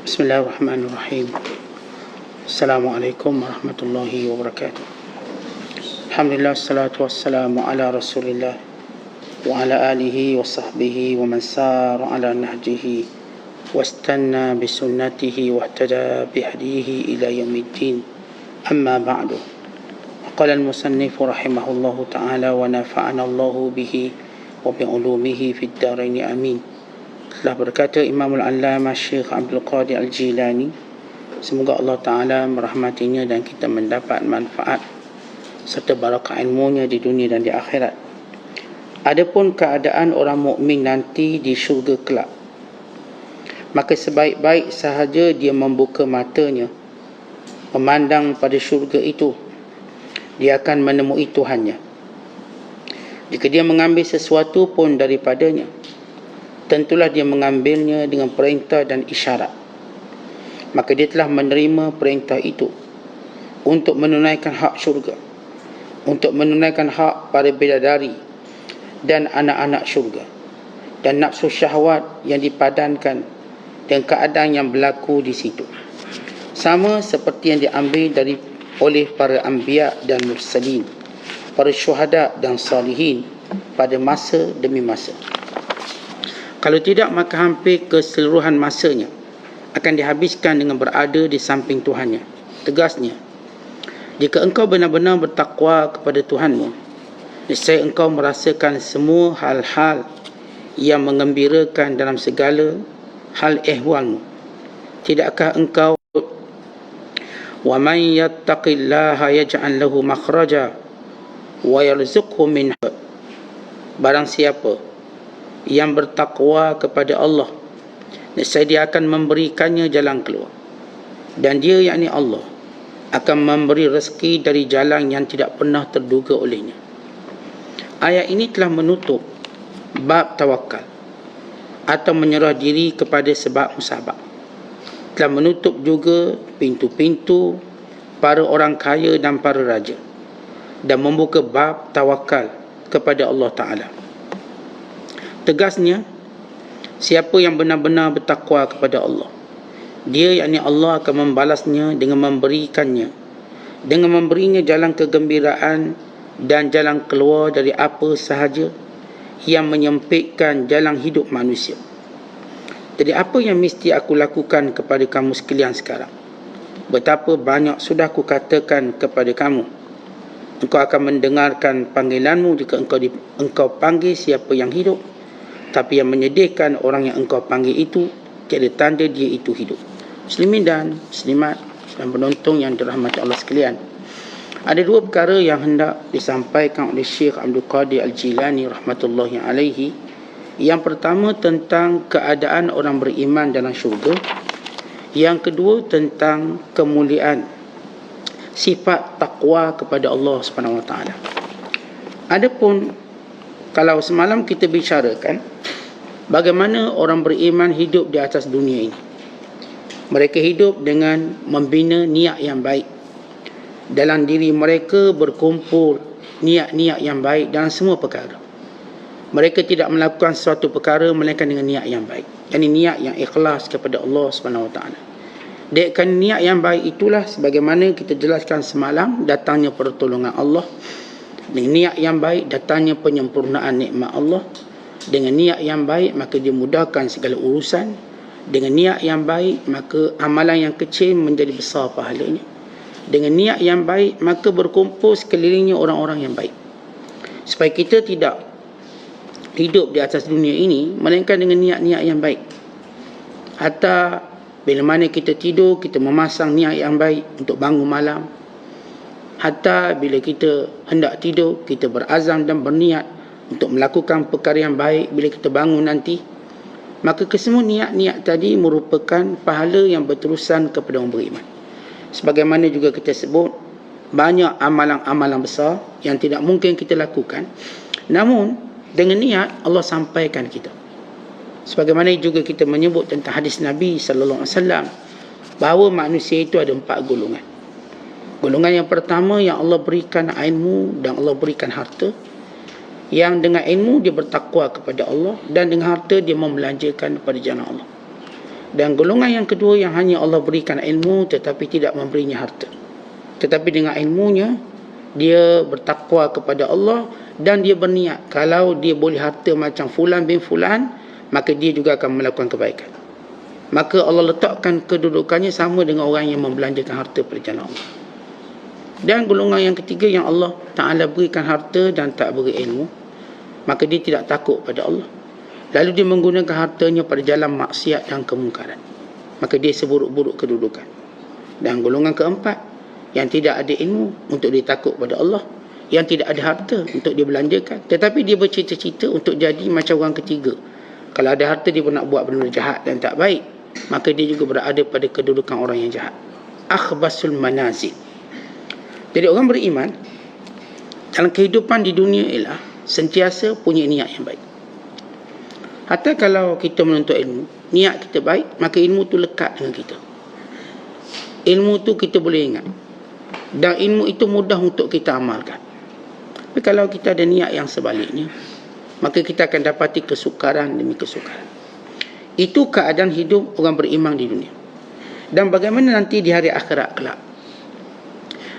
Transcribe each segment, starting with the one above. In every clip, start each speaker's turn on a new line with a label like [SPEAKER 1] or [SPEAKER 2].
[SPEAKER 1] Bismillahirrahmanirrahim. Assalamualaikum warahmatullahi wabarakatuh. Alhamdulillah, salatu wassalamu ala rasulillah wa ala alihi wa sahbihi wa man sara ala nahjihi wastanna bisunnatihi wa ihtada bihadihi ila yaumiddin. Amma ba'du. Qala al-musannif rahimahullahu ta'ala wa nafa'ana Allahu bihi wa bi'ulumihi fid darain amin. Telah berkata Imamul Allamah Syekh Abdul Qadir Al-Jilani, semoga Allah Ta'ala merahmatinya dan kita mendapat manfaat serta barakah ilmunya di dunia dan di akhirat. Adapun keadaan orang mukmin nanti di syurga kelak, maka sebaik-baik sahaja dia membuka matanya memandang pada syurga itu, dia akan menemui Tuhannya. Jika dia mengambil sesuatu pun daripadanya, tentulah dia mengambilnya dengan perintah dan isyarat. Maka dia telah menerima perintah itu untuk menunaikan hak syurga, untuk menunaikan hak para bidadari dan anak-anak syurga, dan nafsu syahwat yang dipadankan dengan keadaan yang berlaku di situ, sama seperti yang diambil oleh para anbiya dan mursalin, para syuhada dan salihin pada masa demi masa. Kalau tidak, maka hampir keseluruhan masanya akan dihabiskan dengan berada di samping Tuhannya. Tegasnya, jika engkau benar-benar bertakwa kepada Tuhanmu, niscaya engkau merasakan semua hal-hal yang menggembirakan dalam segala hal ehwalmu. Tidakkah engkau wa man yattaqillaha yaj'al lahu makhraja wa yarzuqhu min, barang siapa yang bertakwa kepada Allah, nescaya dia akan memberikannya jalan keluar, dan dia, yakni Allah, akan memberi rezeki dari jalan yang tidak pernah terduga olehnya. Ayat ini telah menutup bab tawakal atau menyerah diri kepada sebab musabab. Telah menutup juga pintu-pintu para orang kaya dan para raja, dan membuka bab tawakal kepada Allah Ta'ala. Tegasnya, siapa yang benar-benar bertakwa kepada Allah, dia, yakni Allah, akan membalasnya dengan memberikannya, dengan memberinya jalan kegembiraan dan jalan keluar dari apa sahaja yang menyempitkan jalan hidup manusia. Jadi apa yang mesti aku lakukan kepada kamu sekalian sekarang? Betapa banyak sudah aku katakan kepada kamu. Engkau akan mendengarkan panggilanmu jika engkau panggil siapa yang hidup. Tapi yang menyedihkan, orang yang engkau panggil itu tiada tanda dia itu hidup. Muslimin dan muslimat dan penonton yang dirahmati Allah sekalian, ada dua perkara yang hendak disampaikan oleh Syekh Abdul Qadir Al-Jilani rahmatullahi alaihi. Yang pertama tentang keadaan orang beriman dalam syurga. Yang kedua tentang kemuliaan sifat takwa kepada Allah Subhanahu Wa Taala. Adapun kalau semalam kita bicarakan bagaimana orang beriman hidup di atas dunia ini, mereka hidup dengan membina niat yang baik. Dalam diri mereka berkumpul niat-niat yang baik dalam semua perkara. Mereka tidak melakukan suatu perkara melainkan dengan niat yang baik, yakni niat yang ikhlas kepada Allah Subhanahu Wa Taala. Dengan niat yang baik itulah, sebagaimana kita jelaskan semalam, datangnya pertolongan Allah. Dengan niat yang baik datangnya penyempurnaan nikmat Allah. Dengan niat yang baik maka dia mudahkan segala urusan. Dengan niat yang baik maka amalan yang kecil menjadi besar pahalanya. Dengan niat yang baik maka berkumpul sekelilingnya orang-orang yang baik. Supaya kita tidak hidup di atas dunia ini melainkan dengan niat-niat yang baik. Hatta bila mana kita tidur, kita memasang niat yang baik untuk bangun malam. Hatta bila kita hendak tidur, kita berazam dan berniat untuk melakukan perkara yang baik bila kita bangun nanti. Maka kesemua niat-niat tadi merupakan pahala yang berterusan kepada orang beriman. Sebagaimana juga kita sebut, banyak amalan-amalan besar yang tidak mungkin kita lakukan, namun dengan niat Allah sampaikan kita. Sebagaimana juga kita menyebut tentang hadis Nabi sallallahu alaihi wasallam bahawa manusia itu ada 4 golongan. Golongan yang pertama, yang Allah berikan ilmu dan Allah berikan harta. Yang dengan ilmu dia bertakwa kepada Allah, dan dengan harta dia membelanjakan kepada jalan Allah. Dan golongan yang kedua yang hanya Allah berikan ilmu tetapi tidak memberinya harta. Tetapi dengan ilmunya dia bertakwa kepada Allah dan dia berniat kalau dia boleh harta macam fulan bin fulan, maka dia juga akan melakukan kebaikan. Maka Allah letakkan kedudukannya sama dengan orang yang membelanjakan harta pada jalan Allah. Dan golongan yang ketiga yang Allah Ta'ala berikan harta dan tak beri ilmu, maka dia tidak takut pada Allah, lalu dia menggunakan hartanya pada jalan maksiat dan kemungkaran, maka dia seburuk-buruk kedudukan. Dan golongan keempat yang tidak ada ilmu untuk dia takut pada Allah, yang tidak ada harta untuk dia belanjakan, tetapi dia bercita-cita untuk jadi macam orang ketiga. Kalau ada harta dia pun nak buat benda jahat dan tak baik, maka dia juga berada pada kedudukan orang yang jahat. Akhbasul manazil. Jadi orang beriman dalam kehidupan di dunia ialah sentiasa punya niat yang baik. Hatta kalau kita menuntut ilmu, niat kita baik, maka ilmu tu lekat dengan kita. Ilmu tu kita boleh ingat. Dan ilmu itu mudah untuk kita amalkan. Tapi kalau kita ada niat yang sebaliknya, maka kita akan dapati kesukaran demi kesukaran. Itu keadaan hidup orang beriman di dunia. Dan bagaimana nanti di hari akhirat kelak?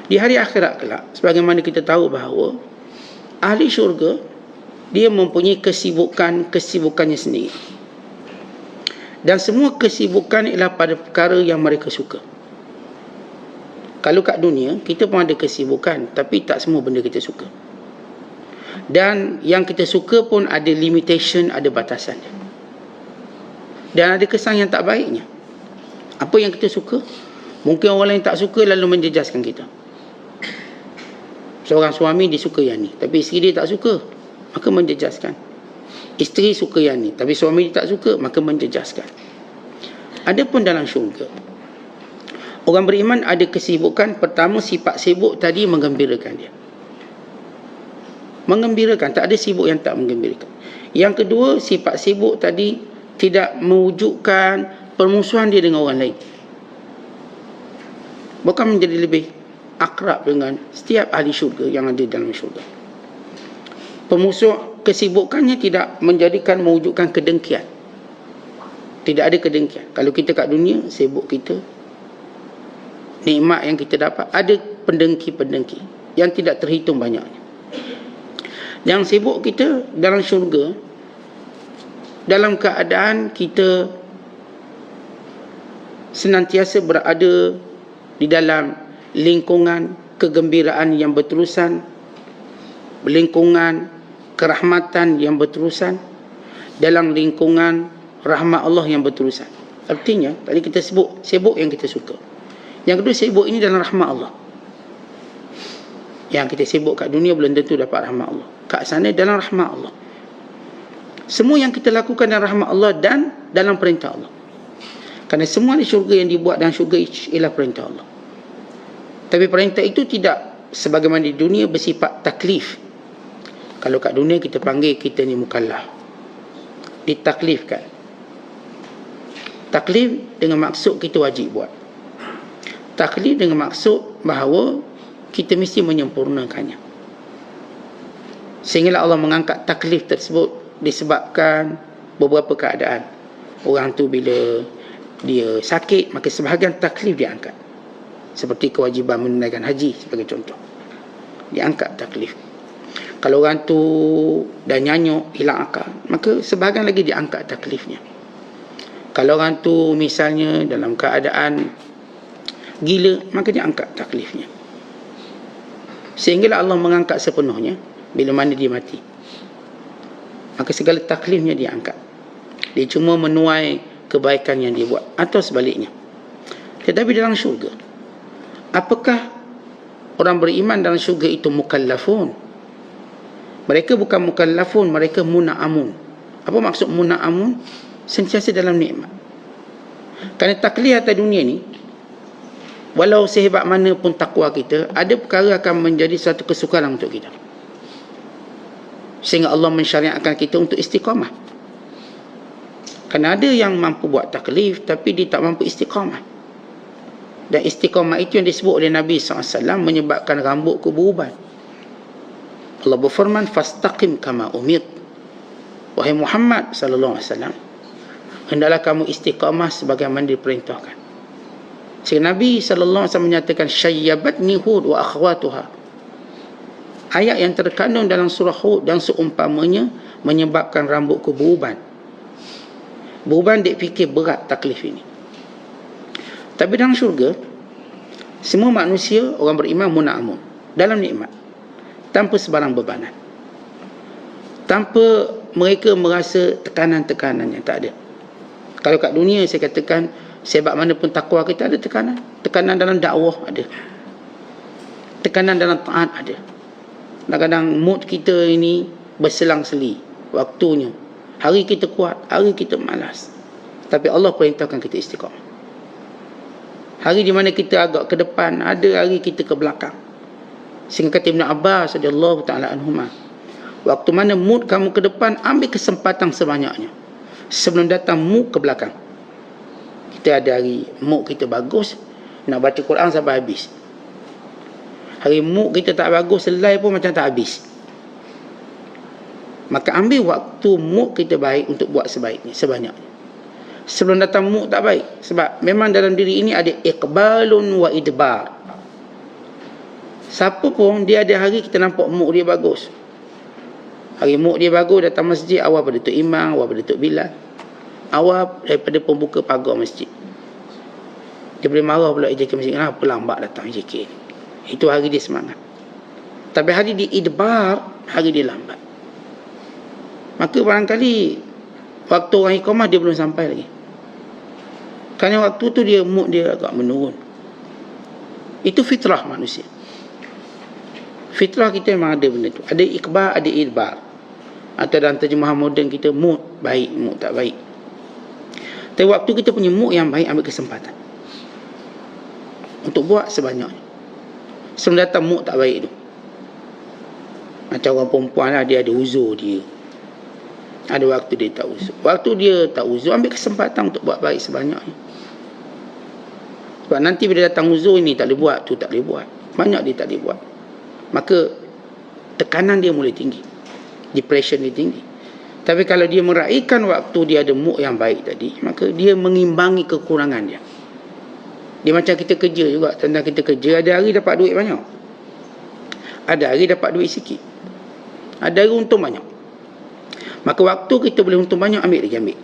[SPEAKER 1] Di hari akhirat kelak, sebagaimana kita tahu bahawa ahli syurga, dia mempunyai kesibukannya sendiri. Dan semua kesibukan ialah pada perkara yang mereka suka. Kalau kat dunia, kita pun ada kesibukan, tapi tak semua benda kita suka. Dan yang kita suka pun ada limitation, ada batasan. Dan ada kesan yang tak baiknya. Apa yang kita suka, mungkin orang lain tak suka lalu menjejaskan kita. Seorang suami dia suka yang ni, tapi isteri dia tak suka, maka menjejaskan. Isteri suka yang ni, tapi suami dia tak suka, maka menjejaskan. Adapun dalam syurga, orang beriman ada kesibukan. Pertama, sifat sibuk tadi menggembirakan dia. Menggembirakan, tak ada sibuk yang tak menggembirakan. Yang kedua, sifat sibuk tadi tidak mewujudkan permusuhan dia dengan orang lain. Bukan menjadi lebih akrab dengan setiap ahli syurga yang ada dalam syurga. Pemusuh kesibukannya tidak mewujudkan kedengkian. Tidak ada kedengkian. Kalau kita kat dunia, sibuk kita, nikmat yang kita dapat, ada pendengki-pendengki yang tidak terhitung banyaknya. Yang sibuk kita dalam syurga, dalam keadaan kita senantiasa berada di dalam lingkungan kegembiraan yang berterusan, lingkungan kerahmatan yang berterusan, dalam lingkungan rahmat Allah yang berterusan. Artinya, tadi kita sibuk yang kita suka. Yang kedua, sibuk ini dalam rahmat Allah. Yang kita sibuk kat dunia belum tentu dapat rahmat Allah. Kat sana dalam rahmat Allah. Semua yang kita lakukan dalam rahmat Allah dan dalam perintah Allah. Kerana semua di syurga yang dibuat dalam syurga ialah perintah Allah. Tapi perintah itu tidak sebagaimana di dunia bersifat taklif. Kalau kat dunia kita panggil kita ni mukallaf, ditaklifkan. Taklif dengan maksud kita wajib buat. Taklif dengan maksud bahawa kita mesti menyempurnakannya. Sehinggalah Allah mengangkat taklif tersebut disebabkan beberapa keadaan. Orang tu bila dia sakit, maka sebahagian taklif diangkat. Seperti kewajiban menunaikan haji sebagai contoh, diangkat taklif. Kalau orang tu dah nyanyuk, hilang akal, maka sebahagian lagi diangkat taklifnya. Kalau orang tu misalnya dalam keadaan gila, maka diangkat taklifnya. Sehinggalah Allah mengangkat sepenuhnya bila mana dia mati. Maka segala taklifnya diangkat. Dia cuma menuai kebaikan yang dia buat, atau sebaliknya. Tetapi dalam syurga, apakah orang beriman dalam syurga itu mukallafun? Mereka bukan mukallafun, mereka muna'amun. Apa maksud muna'amun? Sentiasa dalam nikmat. Kerana taklif atas dunia ni, walau sehebat mana pun takwa kita, ada perkara akan menjadi satu kesukaran untuk kita. Sehingga Allah mensyariatkan kita untuk istiqamah. Kerana ada yang mampu buat taklif, tapi dia tak mampu istiqamah. Dan istiqamah itu yang disebut oleh Nabi SAW menyebabkan rambutku beruban. Allah berfirman, fastaqim kama umir. Wahai Muhammad sallallahu alaihi wasallam, hendaklah kamu istiqamah sebagaimana diperintahkan. Sehingga Nabi SAW menyatakan syayyabatni Hud wa akhwatuha. Ayat yang terkandung dalam surah Hud dan seumpamanya menyebabkan rambutku beruban. Beruban dia fikir berat taklif ini. Tapi dalam syurga, semua manusia, orang beriman muna'amun dalam nikmat, tanpa sebarang bebanan, tanpa mereka merasa tekanan-tekanan yang tak ada. Kalau kat dunia saya katakan sebab mana pun takwa kita ada tekanan. Tekanan dalam dakwah ada, tekanan dalam taat ada. Kadang-kadang mood kita ini berselang-seli waktunya. Hari kita kuat, hari kita malas. Tapi Allah perintahkan kita istiqamah. Hari di mana kita agak ke depan, ada hari kita ke belakang. Sehingga kata Ibn Abbas radhiyallahu ta'ala anhuma, waktu mana mood kamu ke depan, ambil kesempatan sebanyaknya sebelum datang mood ke belakang. Kita ada hari mood kita bagus, nak baca Quran sampai habis. Hari mood kita tak bagus, selai pun macam tak habis. Maka ambil waktu mood kita baik untuk buat sebaiknya, sebanyaknya, sebelum datang mood tak baik. Sebab memang dalam diri ini ada iqbalun wa idbar. Siapa pun dia ada hari kita nampak mood dia bagus. Hari mood dia bagus, datang masjid awal pada Tok Imam, awal pada Tok Bilal, awal daripada pembuka pagar masjid. Dia boleh marah pula IJK masjid, kenapa lambat datang IJK ni. Itu hari dia semangat. Tapi hari dia idbar, hari dia lambat. Maka barangkali waktu orang iqamah dia belum sampai lagi. Kerana waktu tu dia mood dia agak menurun. Itu fitrah manusia. Fitrah kita memang ada benda tu. Ada iqbal, ada idbar. Atau dalam terjemahan moden kita, mood baik, mood tak baik. Tapi waktu kita punya mood yang baik, ambil kesempatan untuk buat sebanyaknya sebelum datang mood tak baik tu. Macam orang perempuan lah, dia ada uzur dia. Ada waktu dia tak uzur. Waktu dia tak uzur, ambil kesempatan untuk buat baik sebanyaknya. Sebab nanti bila datang uzur ini tak boleh buat, tu tak boleh buat, banyak dia tak boleh buat. Maka tekanan dia mulai tinggi, depression dia tinggi. Tapi kalau dia meraihkan waktu dia ada mood yang baik tadi, maka dia mengimbangi kekurangan dia. Dia macam kita kerja juga. Tentang kita kerja, ada hari dapat duit banyak, ada hari dapat duit sikit, ada hari untung banyak. Maka waktu kita boleh untung banyak, ambil lagi, ambil.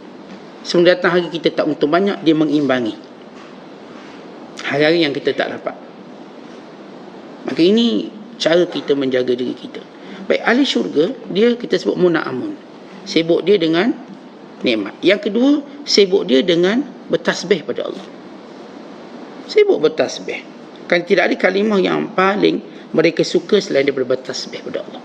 [SPEAKER 1] Sebelum datang hari kita tak untung banyak, dia mengimbangi hari-hari yang kita tak dapat. Maka ini cara kita menjaga diri kita. Baik, ahli syurga, dia kita sebut muna'amun. Sibuk dia dengan nikmat. Yang kedua, sibuk dia dengan bertasbih pada Allah. Sibuk bertasbih. Kan tidak ada kalimah yang paling mereka suka selain daripada bertasbih pada Allah.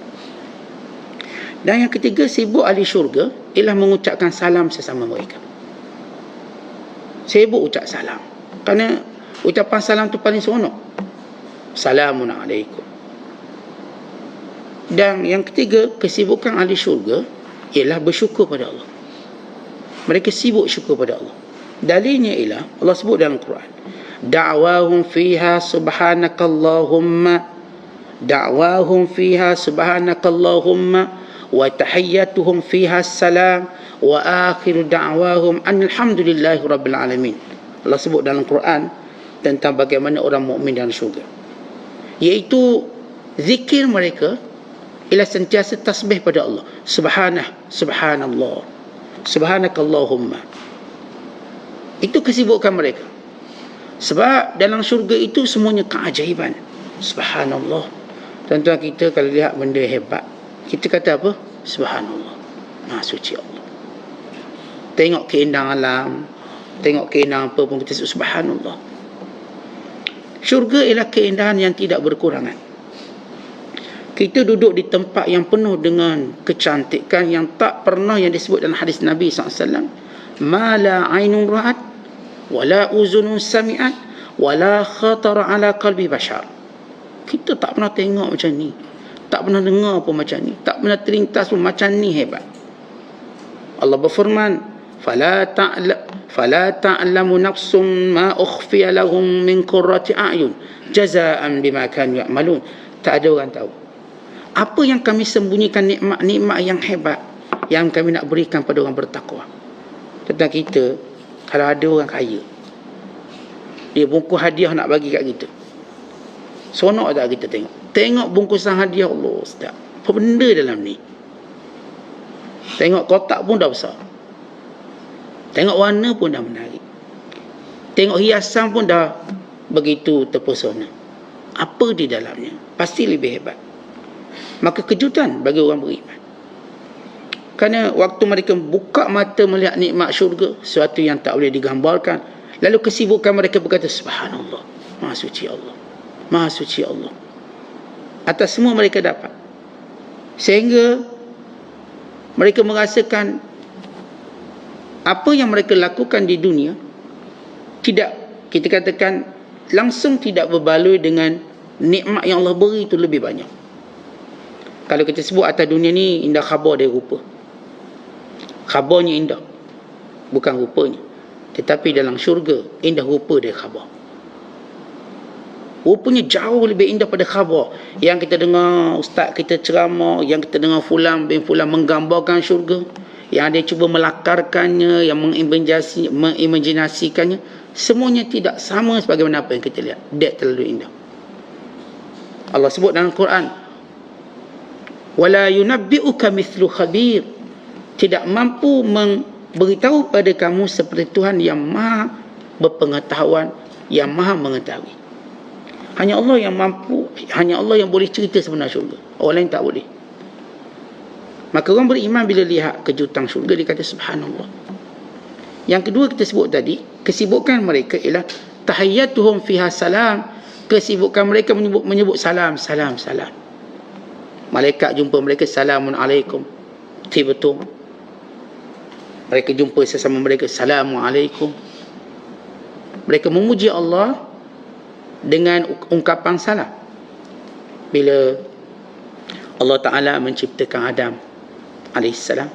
[SPEAKER 1] Dan yang ketiga, sibuk ahli syurga ialah mengucapkan salam sesama mereka. Sibuk ucap salam. Kerana ucapan salam tu paling seronok. Salamun alaikum. Dan yang ketiga, kesibukan ahli syurga ialah bersyukur pada Allah. Mereka sibuk syukur pada Allah. Dalilnya ialah Allah sebut dalam Quran, da'wahum fiha subhanakallahumma, da'wahum fiha subhanakallahumma wa tahiyyatuhum fiha salam wa akhiru da'wahum alhamdulillahi rabbil alamin. Allah sebut dalam Quran tentang bagaimana orang mukmin dalam syurga, iaitu zikir mereka ialah sentiasa tasbih pada Allah. Subhanallah, subhanakallahumma. Itu kesibukan mereka. Sebab dalam syurga itu semuanya keajaiban. Subhanallah. Tuan-tuan, kita kalau lihat benda hebat, kita kata apa? Subhanallah, Maha suci Allah. Tengok keindahan alam, tengok keindahan apa pun, kita sebut subhanallah. Syurga ialah keindahan yang tidak berkurangan. Kita duduk di tempat yang penuh dengan kecantikan yang tak pernah, yang disebut dalam hadis Nabi SAW, ma la ainun ra'at wa la uzunun sami'at wa la khatara ala qalbi bashar. Kita tak pernah tengok macam ni, tak pernah dengar pun macam ni, tak pernah terlintas pun macam ni hebat. Allah berfirman, fala ta'lamu nafsum ma ukhfiya lahum min qurrati a'yun jazaa'an bima kanu ya'malun. Tak ada orang tahu apa yang kami sembunyikan, nikmat-nikmat yang hebat yang kami nak berikan pada orang bertakwa. Tentang kita, kalau ada orang kaya, dia bungkus hadiah nak bagi kat kita, seronok tak kita tengok? Tengok bungkusan hadiah, Allah Ustaz, apa benda dalam ni? Tengok kotak pun dah besar, tengok warna pun dah menarik, tengok hiasan pun dah begitu terpesona. Apa di dalamnya? Pasti lebih hebat. Maka kejutan bagi orang beriman. Kerana waktu mereka buka mata melihat nikmat syurga, sesuatu yang tak boleh digambarkan, lalu kesibukan mereka berkata, Subhanallah, Maha suci Allah, Maha suci Allah, atas semua mereka dapat. Sehingga mereka merasakan apa yang mereka lakukan di dunia tidak, kita katakan, langsung tidak berbaloi dengan nikmat yang Allah beri itu lebih banyak. Kalau kita sebut atas dunia ni indah khabar dari rupa, khabarnya indah, bukan rupanya. Tetapi dalam syurga, indah rupa dari khabar. Rupanya jauh lebih indah pada khabar. Yang kita dengar ustaz kita ceramah, yang kita dengar fulan bin fulan menggambarkan syurga, yang dia cuba melakarkannya, yang mengimajinasikannya, semuanya tidak sama sebagaimana apa yang kita lihat. Dia terlalu indah. Allah sebut dalam Quran, wala yunabbi'uka mithlu khabir, tidak mampu memberitahu pada kamu seperti Tuhan yang maha berpengetahuan, yang maha mengetahui. Hanya Allah yang mampu, hanya Allah yang boleh cerita sebenar syurga, orang lain tak boleh. Maka orang beriman bila lihat kejutan syurga, dia kata subhanallah. Yang kedua kita sebut tadi, kesibukan mereka ialah tahiyyatuhum fiha salam. Kesibukan mereka menyebut salam, salam, salam. Malaikat jumpa mereka, salamun alaikum, betul. Mereka jumpa sesama mereka, assalamualaikum. Mereka memuji Allah dengan ungkapan salam. Bila Allah Ta'ala menciptakan Adam alaihissalam,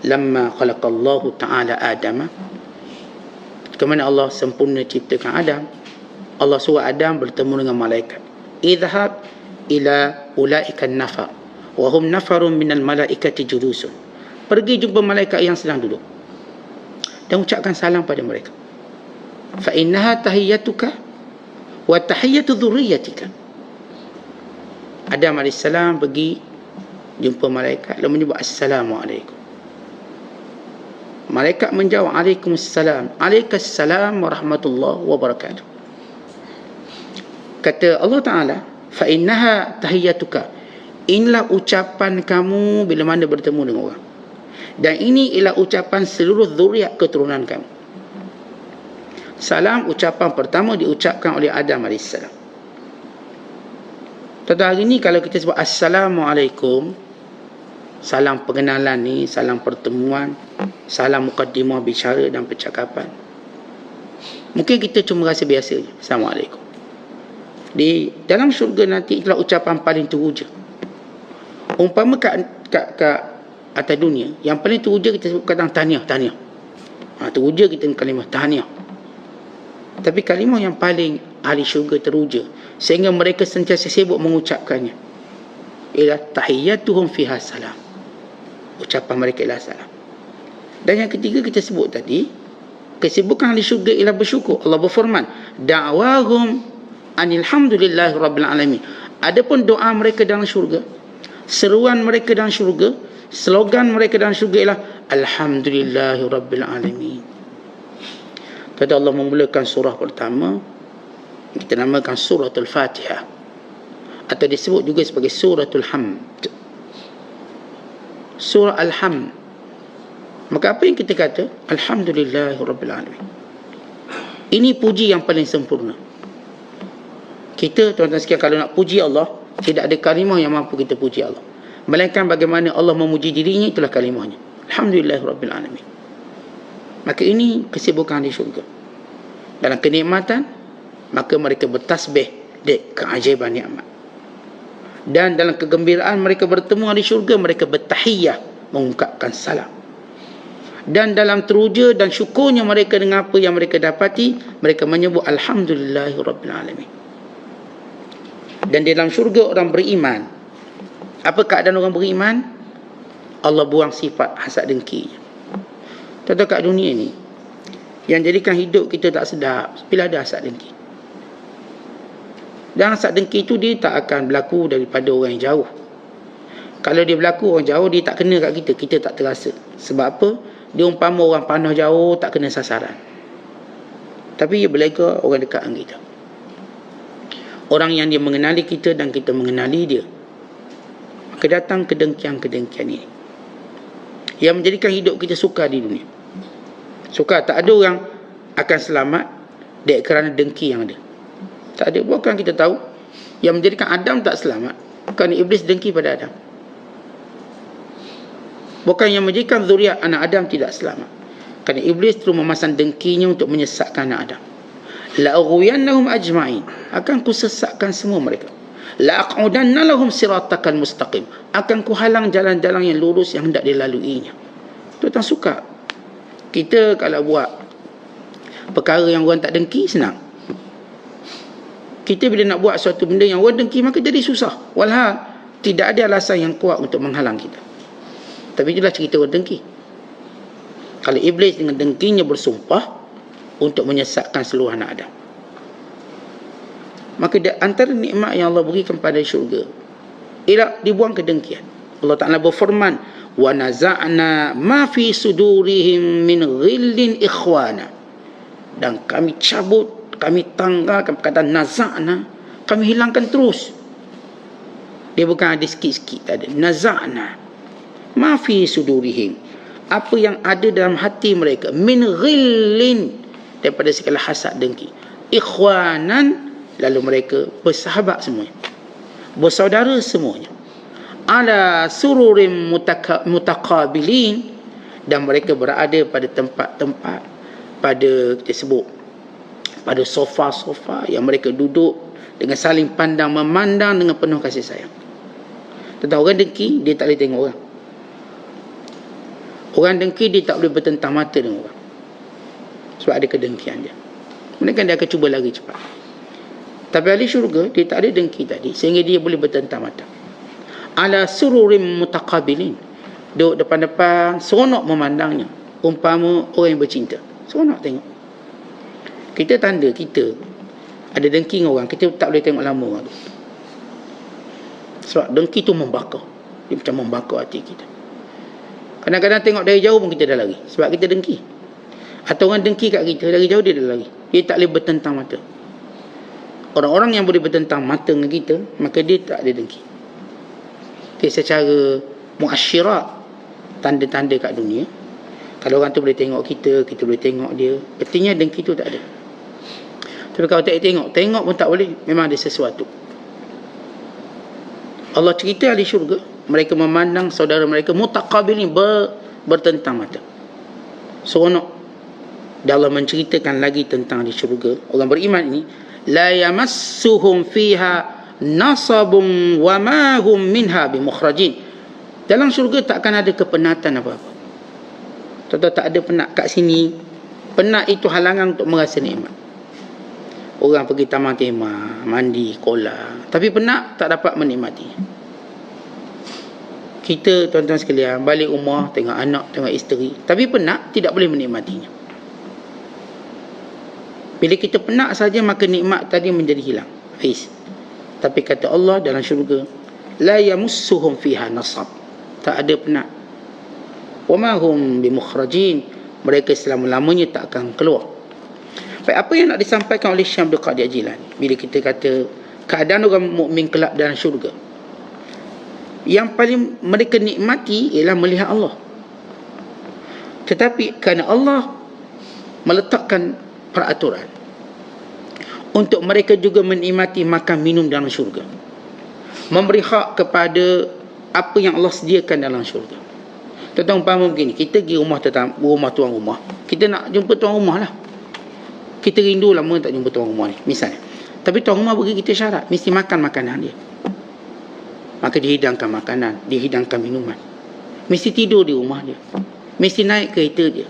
[SPEAKER 1] lamma khalaqallahu ta'ala Adama, kemana Allah sempurna ciptakan Adam, Allah suruh Adam bertemu dengan malaikat, idhab ila ulaikan nafar wa hum nafarun minal malaikati julusun, pergi jumpa malaikat yang sedang duduk dan ucapkan salam pada mereka. Fa innaha tahiyyatuka wa tahiyyatu dhurriyyatika. Adam AS pergi jumpa malaikat lalu menyebut assalamualaikum. Malaikat menjawab Waalaikumsalam, Alaikassalam warahmatullahi wabarakatuh. Kata Allah Ta'ala, fa innaha tahiyyatuka, inilah ucapan kamu bila mana bertemu dengan orang, dan ini ialah ucapan seluruh zuriat keturunan kamu. Salam ucapan pertama diucapkan oleh Adam AS. Tentu hari ni kalau kita sebut Assalamualaikum, salam pengenalan ni, salam pertemuan, salam mukaddimah bicara dan percakapan, mungkin kita cuma rasa biasa je, Assalamualaikum. Di dalam syurga nanti itulah ucapan paling teruja. Umpama kat atas dunia, yang paling teruja kita sebut kata tahniah. Teruja kita kalimah tahniah. Tapi kalimah yang paling ahli syurga teruja, sehingga mereka sentiasa sibuk mengucapkannya, ialah tahiyyatuhum fiha salam. Ucapan mereka ialah salam. Dan yang ketiga kita sebut tadi, kesibukan ahli syurga ialah bersyukur. Allah berfirman, da'wahum anilhamdulillahi rabbil alamin. Adapun doa mereka dalam syurga, seruan mereka dalam syurga, slogan mereka dalam syurga ialah alhamdulillahi rabbil alamin. Kata Allah memulakan surah pertama, kita namakan suratul Fatihah, atau disebut juga sebagai suratul Hamd, surah Al-Hamd. Maka apa yang kita kata? Alhamdulillahi rabbil alamin. Ini puji yang paling sempurna. Kita tuan-tuan sekalian, kalau nak puji Allah, tidak ada kalimah yang mampu kita puji Allah, melainkan bagaimana Allah memuji dirinya, itulah kalimahnya, alhamdulillahi rabbil alamin. Maka ini kesibukan di syurga. Dalam kenikmatan, maka mereka bertasbih di keajaiban nikmat. Dan dalam kegembiraan mereka bertemu di syurga, mereka bertahiyyah, mengungkapkan salam. Dan dalam teruja dan syukurnya mereka dengan apa yang mereka dapati, mereka menyebut alhamdulillahi rabbil alamin. Dan di dalam syurga orang beriman, apa keadaan orang beriman? Allah buang sifat hasad dengki. Tentu kat dunia ni, yang jadikan hidup kita tak sedap bila ada hasad dengki. Dan hasad dengki tu dia tak akan berlaku daripada orang yang jauh. Kalau dia berlaku orang jauh, dia tak kena kat kita, kita tak terasa. Sebab apa? Dia umpama orang panah jauh tak kena sasaran. Tapi dia berlaku orang dekat dengan kita. Orang yang dia mengenali kita dan kita mengenali dia. Maka datang kedengkian-kedengkian ini, yang menjadikan hidup kita sukar di dunia. Sukar, tak ada orang akan selamat kerana dengki yang ada. Tak ada. Bukan kita tahu yang menjadikan Adam tak selamat kerana iblis dengki pada Adam. Bukan yang menjadikan zuriat anak Adam tidak selamat kerana iblis terus memasang dengkinya untuk menyesatkan anak Adam. La aghwiyannahum ajma'in, akan ku sesatkan semua mereka. La aqudanna lahum siratakal mustaqim, akan ku halang jalan-jalan yang lurus yang hendak dilaluinya. Itu tak suka. Kita kalau buat perkara yang orang tak dengki, senang. Kita bila nak buat suatu benda yang orang dengki, maka jadi susah. Walhal tidak ada alasan yang kuat untuk menghalang kita. Tapi itulah cerita orang dengki. Kalau iblis dengan dengkinya bersumpah untuk menyesatkan seluruh anak Adam, maka antara nikmat yang Allah berikan pada syurga ialah dibuang kedengkian. Allah Ta'ala berfirman, wa naza'na ma fi sudurihim min ghillin ikhwana, dan kami cabut, kami tanggalkan. Perkataan naza'na, kami hilangkan terus. Dia bukan ada sikit-sikit, ada naza'na ma fi sudurihim, apa yang ada dalam hati mereka, min ghillin, daripada segala hasad dengki, ikhwanan, lalu mereka bersahabat semuanya, bersaudara semuanya, ala sururim mutaqabilin, dan mereka berada pada tempat-tempat, pada kita sebut pada sofa-sofa yang mereka duduk dengan saling pandang memandang dengan penuh kasih sayang. Tentang orang dengki, dia tak boleh tengok orang. Orang dengki dia tak boleh bertentang mata dengan orang, sebab ada kedengkian dia. Mungkin dia akan cuba lari cepat. Tapi ahli syurga dia tak ada dengki tadi, sehingga dia boleh bertentang mata. Ala sururim mutaqabilin, duduk depan-depan, seronok memandangnya, umpama orang yang bercinta. Seronok tengok. Kita tanda kita ada dengki dengan orang, kita tak boleh tengok lama orang tu. Sebab dengki tu membakar. Dia macam membakar hati kita. Kadang-kadang tengok dari jauh pun kita dah lari, sebab kita dengki. Atau orang dengki kat kita, dari jauh dia dah lari. Dia tak boleh bertentang mata. Orang-orang yang boleh bertentang mata dengan kita, maka dia tak ada dengki. Okay, secara muasyirat, tanda-tanda kat dunia, kalau orang tu boleh tengok kita, kita boleh tengok dia, artinya dengki tu tak ada. Tapi kalau tak tengok pun tak boleh, memang ada sesuatu. Allah cerita ahli syurga, mereka memandang saudara mereka mutaqabilin, bertentang mata, seronok. Dan Allah menceritakan lagi tentang ahli syurga, orang beriman ini, la yamassuhum fiha nasabun wa ma hum minha bimukhrajin. Dalam syurga tak akan ada kepenatan apa-apa. Tak ada penat kat sini. Penat itu halangan untuk merasa nikmat. Orang pergi taman tema, mandi, kolam, tapi penat tak dapat menikmati. Kita tuan-tuan sekalian balik rumah, tengok anak, tengok isteri, tapi penat tidak boleh menikmatinya. Bila kita penat saja, maka nikmat tadi menjadi hilang. Tapi kata Allah dalam syurga, la yamussuhum fiha nasab, tak ada penat. Wa ma hum bimukhrajin, mereka selama-lamanya tak akan keluar. Baik, apa yang nak disampaikan oleh Syekh Abdul Qadir Jilani bila kita kata keadaan orang mukmin kelak dalam syurga, yang paling mereka nikmati ialah melihat Allah. Tetapi kerana Allah meletakkan peraturan untuk mereka juga menikmati makan minum dalam syurga, memberi hak kepada apa yang Allah sediakan dalam syurga. Tuan-tuan umpama begini, kita pergi rumah tuan rumah, kita nak jumpa tuan rumah lah, kita rindu lama tak jumpa tuan rumah ni misalnya. Tapi tuan rumah bagi kita syarat, mesti makan makanan dia, maka dihidangkan makanan, dihidangkan minuman, mesti tidur di rumah dia, mesti naik kereta dia.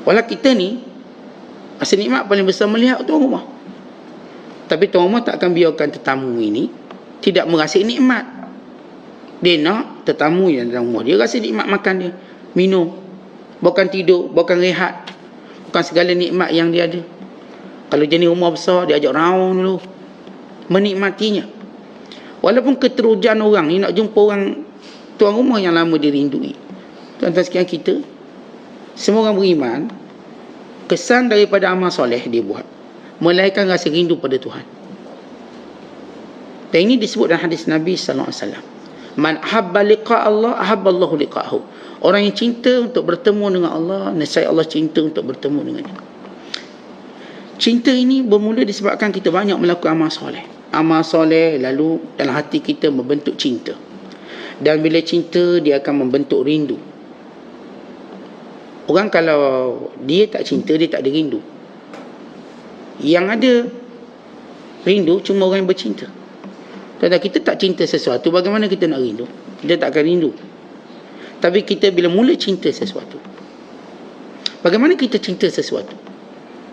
[SPEAKER 1] Walau kita ni asal nikmat paling besar melihat tuan rumah. Tapi tuan rumah tak akan biarkan tetamu ini tidak merasa nikmat. Dia nak tetamu yang dalam rumah dia rasa nikmat makan dia, minum. bukan tidur, bukan rehat, bukan segala nikmat yang dia ada. Kalau jenis rumah besar, dia ajak raung dulu, menikmatinya. Walaupun keterujan orang ni nak jumpa orang tuan rumah yang lama dirindui. Tuan-tuan sekalian, kita semua orang beriman, kesan daripada amal soleh dia buat melahirkan rasa rindu pada Tuhan. Dan ini disebut dalam hadis Nabi sallallahu alaihi wasallam, man ahabba liqa Allah ahabba Allahu liqa'ahu. Orang yang cinta untuk bertemu dengan Allah, nescaya Allah cinta untuk bertemu dengannya. Cinta ini bermula disebabkan kita banyak melakukan amal soleh. Amal soleh lalu dalam hati kita membentuk cinta. Dan bila cinta, dia akan membentuk rindu. Orang kalau dia tak cinta, dia tak ada rindu. Yang ada rindu cuma orang yang bercinta. Kalau kita tak cinta sesuatu, bagaimana kita nak rindu? Kita tak akan rindu. Tapi kita bila mula cinta sesuatu, bagaimana kita cinta sesuatu?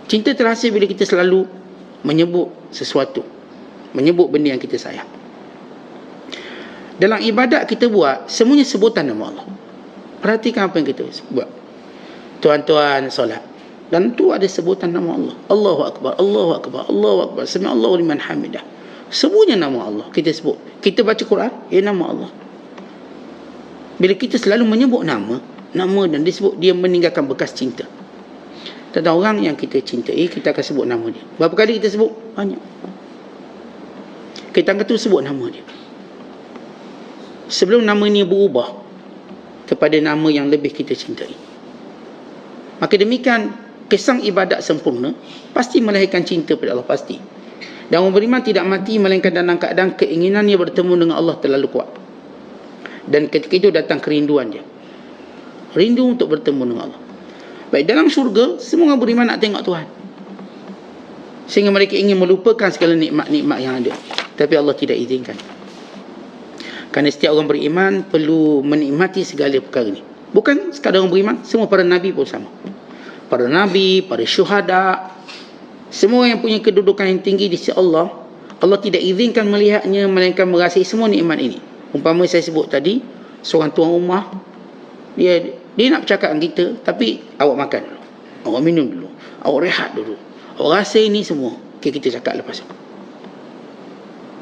[SPEAKER 1] Cinta terasa bila kita selalu menyebut sesuatu, menyebut benda yang kita sayang. Dalam ibadat kita buat, semuanya sebutan nama Allah. Perhatikan apa yang kita buat. Tuan-tuan solat, dan tu ada sebutan nama Allah. Allahu Akbar, Allahu Akbar, Allahu Akbar, sami Allahu liman hamidah. Semuanya nama Allah kita sebut. Kita baca Quran, nama Allah. Bila kita selalu menyebut nama dan disebut, dia meninggalkan bekas cinta. Tentang orang yang kita cintai, kita akan sebut nama dia. Berapa kali kita sebut? Banyak. Kita akan terus sebut nama dia. Sebelum nama ini berubah kepada nama yang lebih kita cintai. Maka demikian, kesan ibadat sempurna pasti melahirkan cinta pada Allah, pasti. Dan orang beriman tidak mati melainkan dalam keadaan keinginannya bertemu dengan Allah terlalu kuat. Dan ketika itu datang kerinduan dia, rindu untuk bertemu dengan Allah. Baik, dalam syurga semua orang beriman nak tengok Tuhan, sehingga mereka ingin melupakan segala nikmat-nikmat yang ada, tapi Allah tidak izinkan. Kerana setiap orang beriman perlu menikmati segala perkara ini. Bukan sekadar orang beriman, semua para nabi pun sama. Para nabi, para syuhada, semua yang punya kedudukan yang tinggi di sisi Allah, Allah tidak izinkan melihatnya melainkan merasai semua nikmat ini. Umpama saya sebut tadi, seorang tuan rumah, dia nak bercakap dengan kita, tapi awak makan dulu, awak minum dulu, awak rehat dulu, awak rasa ini semua. Okay, kita cakap lepas tu.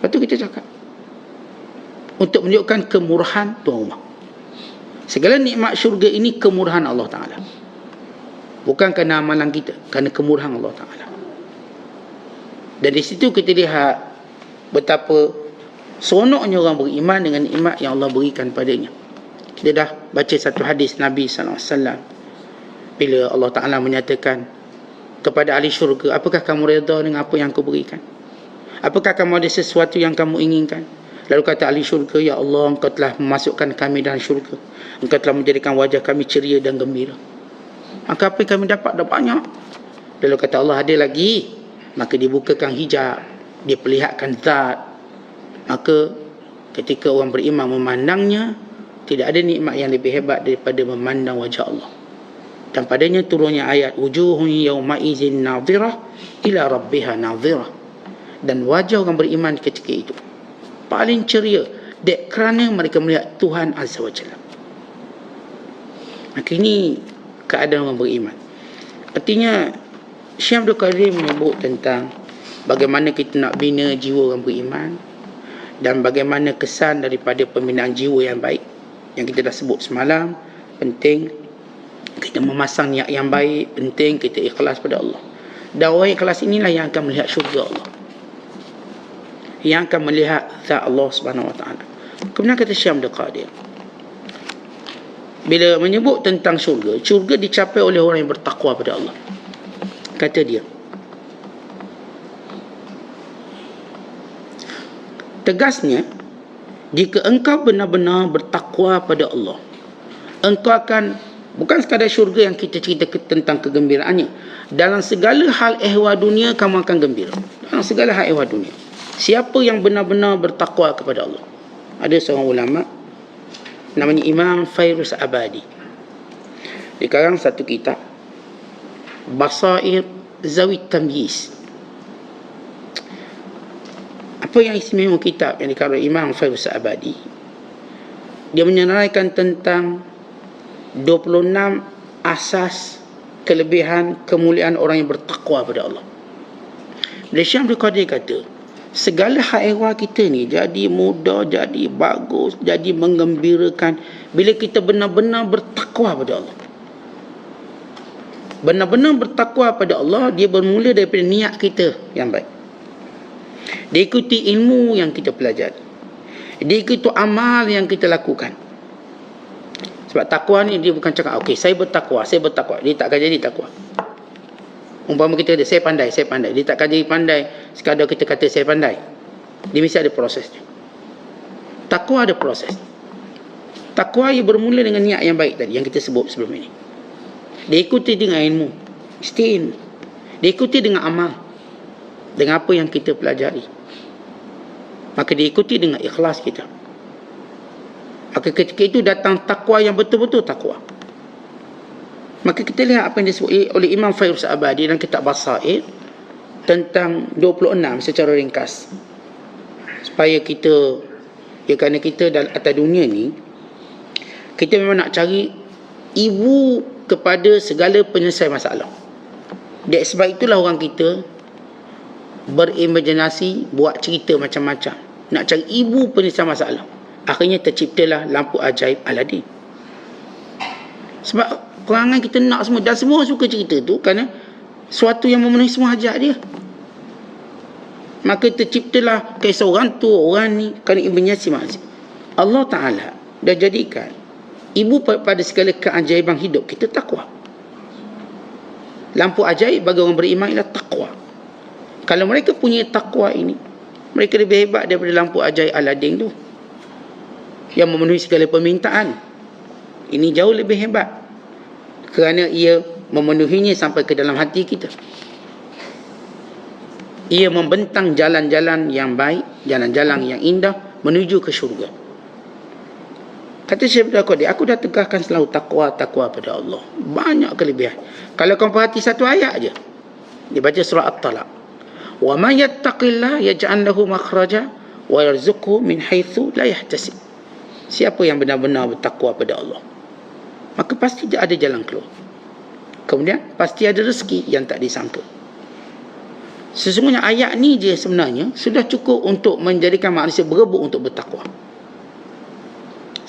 [SPEAKER 1] Lepas tu kita cakap, untuk menunjukkan kemurahan tuan rumah. Segala nikmat syurga ini kemurahan Allah Ta'ala, bukan kerana amalan kita, kerana kemurahan Allah Ta'ala. Dan di situ kita lihat betapa seronoknya orang beriman dengan nikmat yang Allah berikan padanya. Kita dah baca satu hadis Nabi SAW, bila Allah Ta'ala menyatakan kepada ahli syurga, apakah kamu redha dengan apa yang aku berikan? Apakah kamu ada sesuatu yang kamu inginkan? Lalu kata ahli syurga, ya Allah, Engkau telah memasukkan kami dalam syurga, Engkau telah menjadikan wajah kami ceria dan gembira. Maka apa yang kami dapat dah banyak. Lalu kata Allah, ada lagi. Maka dibukakan hijab, dia perlihatkan zat. Maka ketika orang beriman memandangnya, tidak ada nikmat yang lebih hebat daripada memandang wajah Allah. Dan padanya turunnya ayat, wujuhun yawma izin nadhirah ila rabbiha nadhirah. Dan wajah orang beriman ketika itu paling ceria, kerana mereka melihat Tuhan Azza wa Jalla. Maka ini keadaan orang beriman. Artinya Syekh Abdul Qadir menyebut tentang bagaimana kita nak bina jiwa orang beriman, dan bagaimana kesan daripada pembinaan jiwa yang baik yang kita dah sebut semalam. Penting kita memasang niat yang baik, penting kita ikhlas pada Allah. Dan orang ikhlas inilah yang akan melihat syurga Allah, yang akan melihat zat Allah Subhanahu Wa Taala. Kemudian kata Syekh Abdul Qadir, bila menyebut tentang syurga, syurga dicapai oleh orang yang bertakwa pada Allah. Kata dia, tegasnya, jika engkau benar-benar bertakwa pada Allah, engkau akan, bukan sekadar syurga yang kita cerita tentang kegembiraannya, dalam segala hal ehwal dunia kamu akan gembira. Dalam segala hal ehwal dunia, siapa yang benar-benar bertakwa kepada Allah. Ada seorang ulama namanya Imam Fairuz Abadi, dia karang satu kitab Basair Zawit Tamyiz. Apa yang istimewa kitab yang dikarang Imam Fairuz Abadi? Dia menyeraikan tentang 26 asas kelebihan kemuliaan orang yang bertakwa pada Allah. Syekh Abdul Qadir kata, segala haiwan kita ni jadi mudah, jadi bagus, jadi menggembirakan bila kita benar-benar bertakwa pada Allah. Benar-benar bertakwa pada Allah, dia bermula daripada niat kita yang baik. Dia ikuti ilmu yang kita pelajari. Dia ikuti amal yang kita lakukan. Sebab takwa ni dia bukan cakap, okey, saya bertakwa. Dia takkan jadi takwa. Umpama kita ada, saya pandai. Dia takkan jadi pandai sekadar kita kata saya pandai. Dia mesti ada prosesnya. Takwa ada proses. Takwa ia bermula dengan niat yang baik tadi, yang kita sebut sebelum ini. Dia ikuti dengan ilmu. Mesti ilmu. Dia ikuti dengan amal. Dengan apa yang kita pelajari. Maka dia ikuti dengan ikhlas kita. Maka ketika itu datang takwa yang betul-betul takwa. Maka kita lihat apa yang disebut oleh Imam Fairuz Abadi dalam kitab Basair tentang 26 secara ringkas. Supaya kita, kerana kita dalam atas dunia ni, kita memang nak cari ibu kepada segala penyelesaian masalah. Sebab itulah orang kita berimajinasi, buat cerita macam-macam. Nak cari ibu penyelesaian masalah. Akhirnya terciptalah lampu ajaib Aladin. Sebab perangai kita nak semua, dan semua suka cerita tu kerana suatu yang memenuhi semua hajat dia. Maka terciptalah kisah orang tu, orang ni, kerana imajinasi manusia. Allah Ta'ala dah jadikan ibu pada segala keajaiban hidup kita takwa. Lampu ajaib bagi orang beriman ialah takwa. Kalau mereka punya takwa ini, mereka lebih hebat daripada lampu ajaib Aladin tu, yang memenuhi segala permintaan. Ini jauh lebih hebat, kerana ia memenuhinya sampai ke dalam hati kita. Ia membentang jalan-jalan yang baik, jalan-jalan yang indah menuju ke syurga. Kata Syekh Abdul Qadir, aku dah tegakkan selalu takwa pada Allah. Banyak kelebihan. Kalau kau perhati satu ayat aja, dibaca surah At-Talaq. Wa may yattaqillah yaj'al lahu makhraja wa yarzuqhu min haitsu la yahtasib. Siapa yang benar-benar bertakwa pada Allah, maka pasti dia ada jalan keluar. Kemudian pasti ada rezeki yang tak disangka. Sesungguhnya ayat ni je sebenarnya sudah cukup untuk menjadikan manusia berebut untuk bertakwa.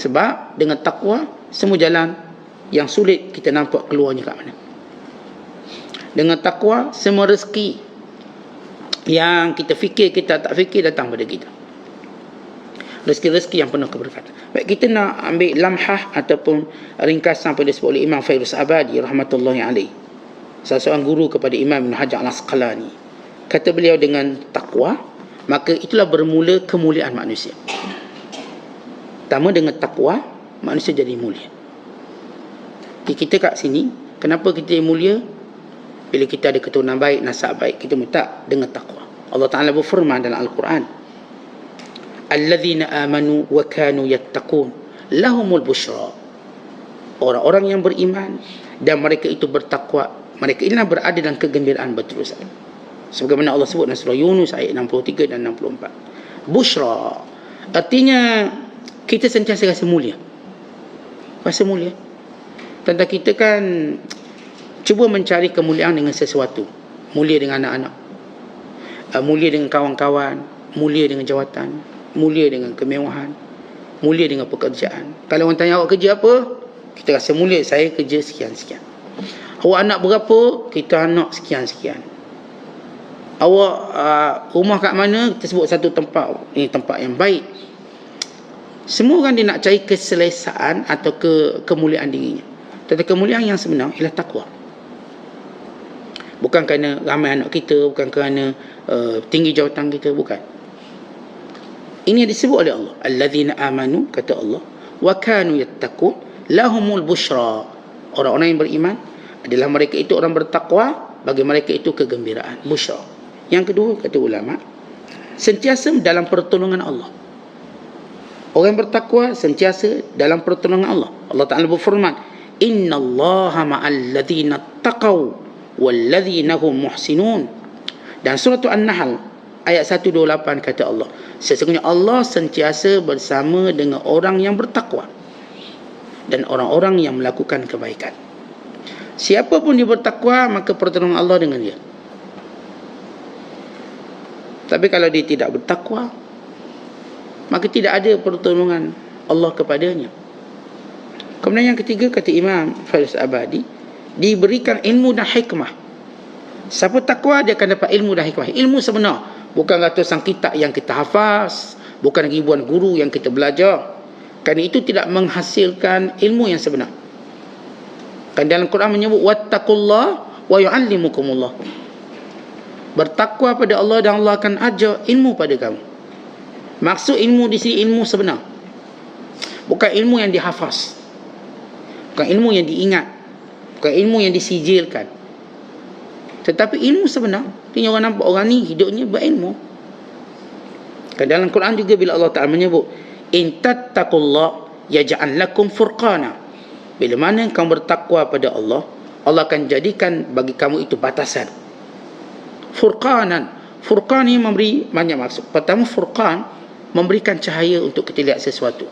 [SPEAKER 1] Sebab dengan takwa, semua jalan yang sulit kita nampak keluarnya kat mana. Dengan takwa, semua rezeki yang kita fikir, kita tak fikir datang pada kita. Rezeki-rezeki yang penuh keberkatan. Baik, kita nak ambil lamhah ataupun ringkasan pada disebut oleh Imam Fairuz Abadi rahmatullahi alaih, salah seorang guru kepada Imam Ibn Hajar Al-Asqalani. Kata beliau, dengan takwa, maka itulah bermula kemuliaan manusia. Pertama, dengan takwa, manusia jadi mulia. Kita kat sini, kenapa kita jadi mulia? Bila kita ada keturunan baik, nasab baik, kita minta dengan takwa. Allah Ta'ala berfirman dalam Al-Quran, alladzina amanu wa kanu yattaqun lahumul busyra. Orang-orang yang beriman dan mereka itu bertakwa, mereka inilah berada dalam kegembiraan berterusan. Sebagaimana Allah sebut dalam surah Yunus ayat 63 dan 64. Busyra artinya kita sentiasa rasa mulia. Rasa mulia. Tentang kita kan cuba mencari kemuliaan dengan sesuatu. Mulia dengan anak-anak, mulia dengan kawan-kawan, mulia dengan jawatan, mulia dengan kemewahan, mulia dengan pekerjaan. Kalau orang tanya awak kerja apa, kita rasa mulia, saya kerja sekian-sekian. Awak anak berapa? Kita anak sekian-sekian. Awak rumah kat mana? Kita sebut satu tempat, ini tempat yang baik. Semua orang dia nak cari keselesaan atau kemuliaan dirinya. Tetapi kemuliaan yang sebenar ialah takwa. Bukan kerana ramai anak kita, bukan kerana tinggi jawatan kita, bukan. Ini yang disebut oleh Allah. Alladzina amanu, kata Allah, wa kanu yattaqun lahumul busyra. Orang-orang yang beriman adalah mereka itu orang bertakwa, bagi mereka itu kegembiraan, busyra. Yang kedua, kata ulama, sentiasa dalam pertolongan Allah. Orang yang bertakwa sentiasa dalam pertolongan Allah. Allah Ta'ala berfirman, innallaha ma'al ladzina taqaw wal ladzina hum muhsinun. Dan surah An-Nahl ayat 128 kata Allah, sesungguhnya Allah sentiasa bersama dengan orang yang bertakwa dan orang-orang yang melakukan kebaikan. Siapa pun dia bertakwa, maka pertolongan Allah dengan dia. Tapi kalau dia tidak bertakwa, maka tidak ada pertolongan Allah kepadanya. Kemudian yang ketiga, kata Imam Faris Abadi, diberikan ilmu dan hikmah. Siapa takwa, dia akan dapat ilmu dan hikmah. Ilmu sebenar, bukan ratusan kitab yang kita hafaz, bukan ribuan guru yang kita belajar. Kerana itu tidak menghasilkan ilmu yang sebenar. Kan dalam Quran menyebut wattaqullah wa yu'allimukumullah. Bertakwa pada Allah dan Allah akan ajar ilmu pada kamu. Maksud ilmu di sini ilmu sebenar. Bukan ilmu yang dihafaz. Bukan ilmu yang diingat. Bukan ilmu yang disijilkan. Tetapi ilmu sebenar. Ini orang nampak orang ni hidupnya berilmu. Kan dalam Quran juga bila Allah Ta'ala menyebut in tattaqullah yaj'al lakum furqana. Bila mana kamu bertakwa pada Allah, Allah akan jadikan bagi kamu itu batasan. Furqanan. Furqan ini memberi banyak maksud. Pertama, furqan memberikan cahaya untuk kita lihat sesuatu.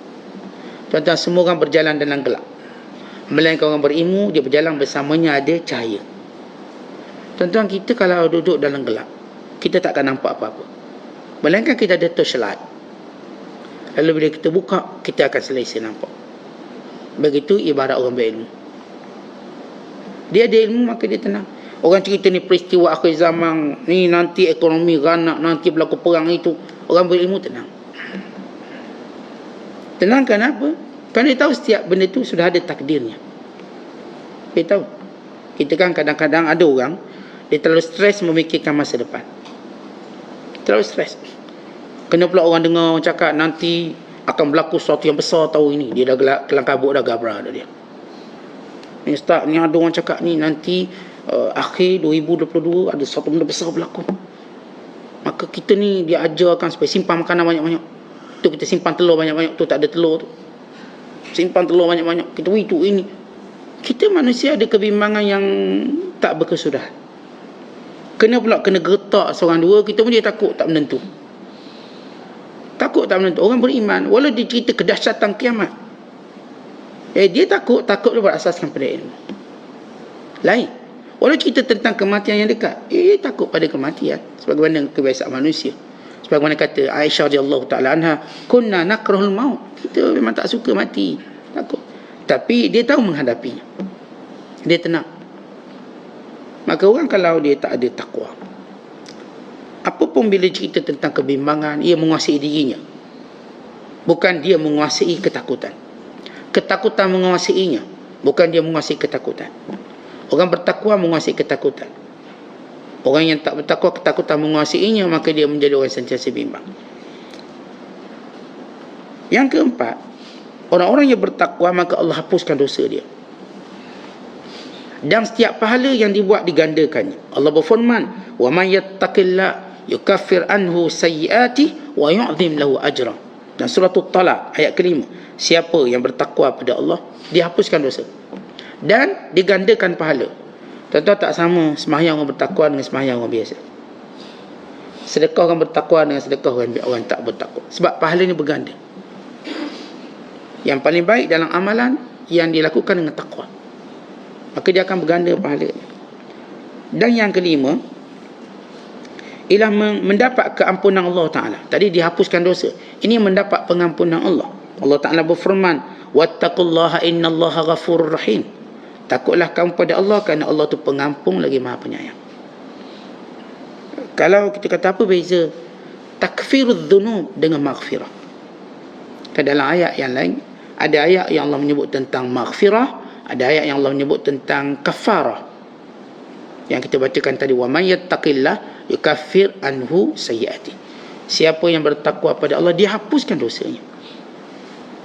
[SPEAKER 1] Tuan-tuan, semua orang berjalan dalam gelap. Melainkan orang berilmu, dia berjalan bersamanya ada cahaya. Tuan-tuan, kita kalau duduk dalam gelap, kita tak akan nampak apa-apa. Melainkan kita ada torchlight. Lalu bila kita buka, kita akan selesa nampak. Begitu ibarat orang berilmu. Dia ada ilmu, maka dia tenang. Orang cerita ni peristiwa akhir zaman, ni nanti ekonomi ranak, nanti berlaku perang itu. Orang berilmu tenang. Tenang kenapa? Kerana dia tahu setiap benda tu sudah ada takdirnya. Dia tahu. Kita kan kadang-kadang ada orang, dia terlalu stres memikirkan masa depan. Terlalu stres. Kena pula orang dengar orang cakap nanti akan berlaku sesuatu yang besar tahun ini. Dia dah kelang kabut dah, gabra dah dia. Ni Ustaz, ni ada orang cakap ni nanti akhir 2022 ada sesuatu benda besar berlaku. Maka kita ni dia ajarkan supaya simpan makanan banyak-banyak. Tu kita simpan telur banyak-banyak, tu tak ada telur tu. Simpan telur banyak-banyak. Kita itu ini. Kita manusia ada kebimbangan yang tak berkesudahan. Kena pula kena gertak seorang dua, kita pun dia takut tak menentu. Takut tak menentu. Orang beriman, walau dia cerita kedahsyatan kiamat, dia takut dia berasaskan pada ilmu. Lain. Walau cerita tentang kematian yang dekat, dia takut pada kematian. Sebagaimana kebiasaan manusia. Sebagaimana kata Aisyah radhiyallahu ta'ala anha, kunna nakrahul maut. Kita memang tak suka mati. Takut. Tapi dia tahu menghadapinya. Dia tenang. Maka orang kalau dia tak ada takwa, apapun bila cerita tentang kebimbangan, ia menguasai dirinya. Bukan dia menguasai ketakutan. Ketakutan menguasainya, bukan dia menguasai ketakutan. Orang bertakwa menguasai ketakutan. Orang yang tak bertakwa, ketakutan menguasainya, maka dia menjadi orang sentiasa bimbang. Yang keempat, orang-orang yang bertakwa, maka Allah hapuskan dosa dia. Dan setiap pahala yang dibuat digandakannya. Allah berfirman, wa man yattaqillah yukaffir anhu sayyiati wa yu'zim lahu ajra. Dan surah At-Talaq ayat kelima, siapa yang bertakwa pada Allah, dihapuskan dosa dan digandakan pahala. Tuan-tuan, tak sama sembahyang orang bertakwa dengan sembahyang orang biasa. Sedekah orang bertakwa dengan sedekah orang tak bertakwa. Sebab pahala ni berganda. Yang paling baik dalam amalan yang dilakukan dengan takwa, maka dia akan berganda pahala. Dan yang kelima, ialah mendapat keampunan Allah Ta'ala. Tadi dihapuskan dosa, ini mendapat pengampunan Allah. Allah Ta'ala berfirman, wattaqullaha innallaha ghafurur rahim. Takutlah kamu pada Allah, kerana Allah tu pengampun lagi maha penyayang. Kalau kita kata apa beza takfirudz dzunub dengan maghfirah? Dalam ayat yang lain, ada ayat yang Allah menyebut tentang maghfirah, ada ayat yang Allah menyebut tentang kafarah. Yang kita bacakan tadi, wa may yattaqillah yukaffir anhu sayyiati. Siapa yang bertakwa pada Allah, dia hapuskan dosanya.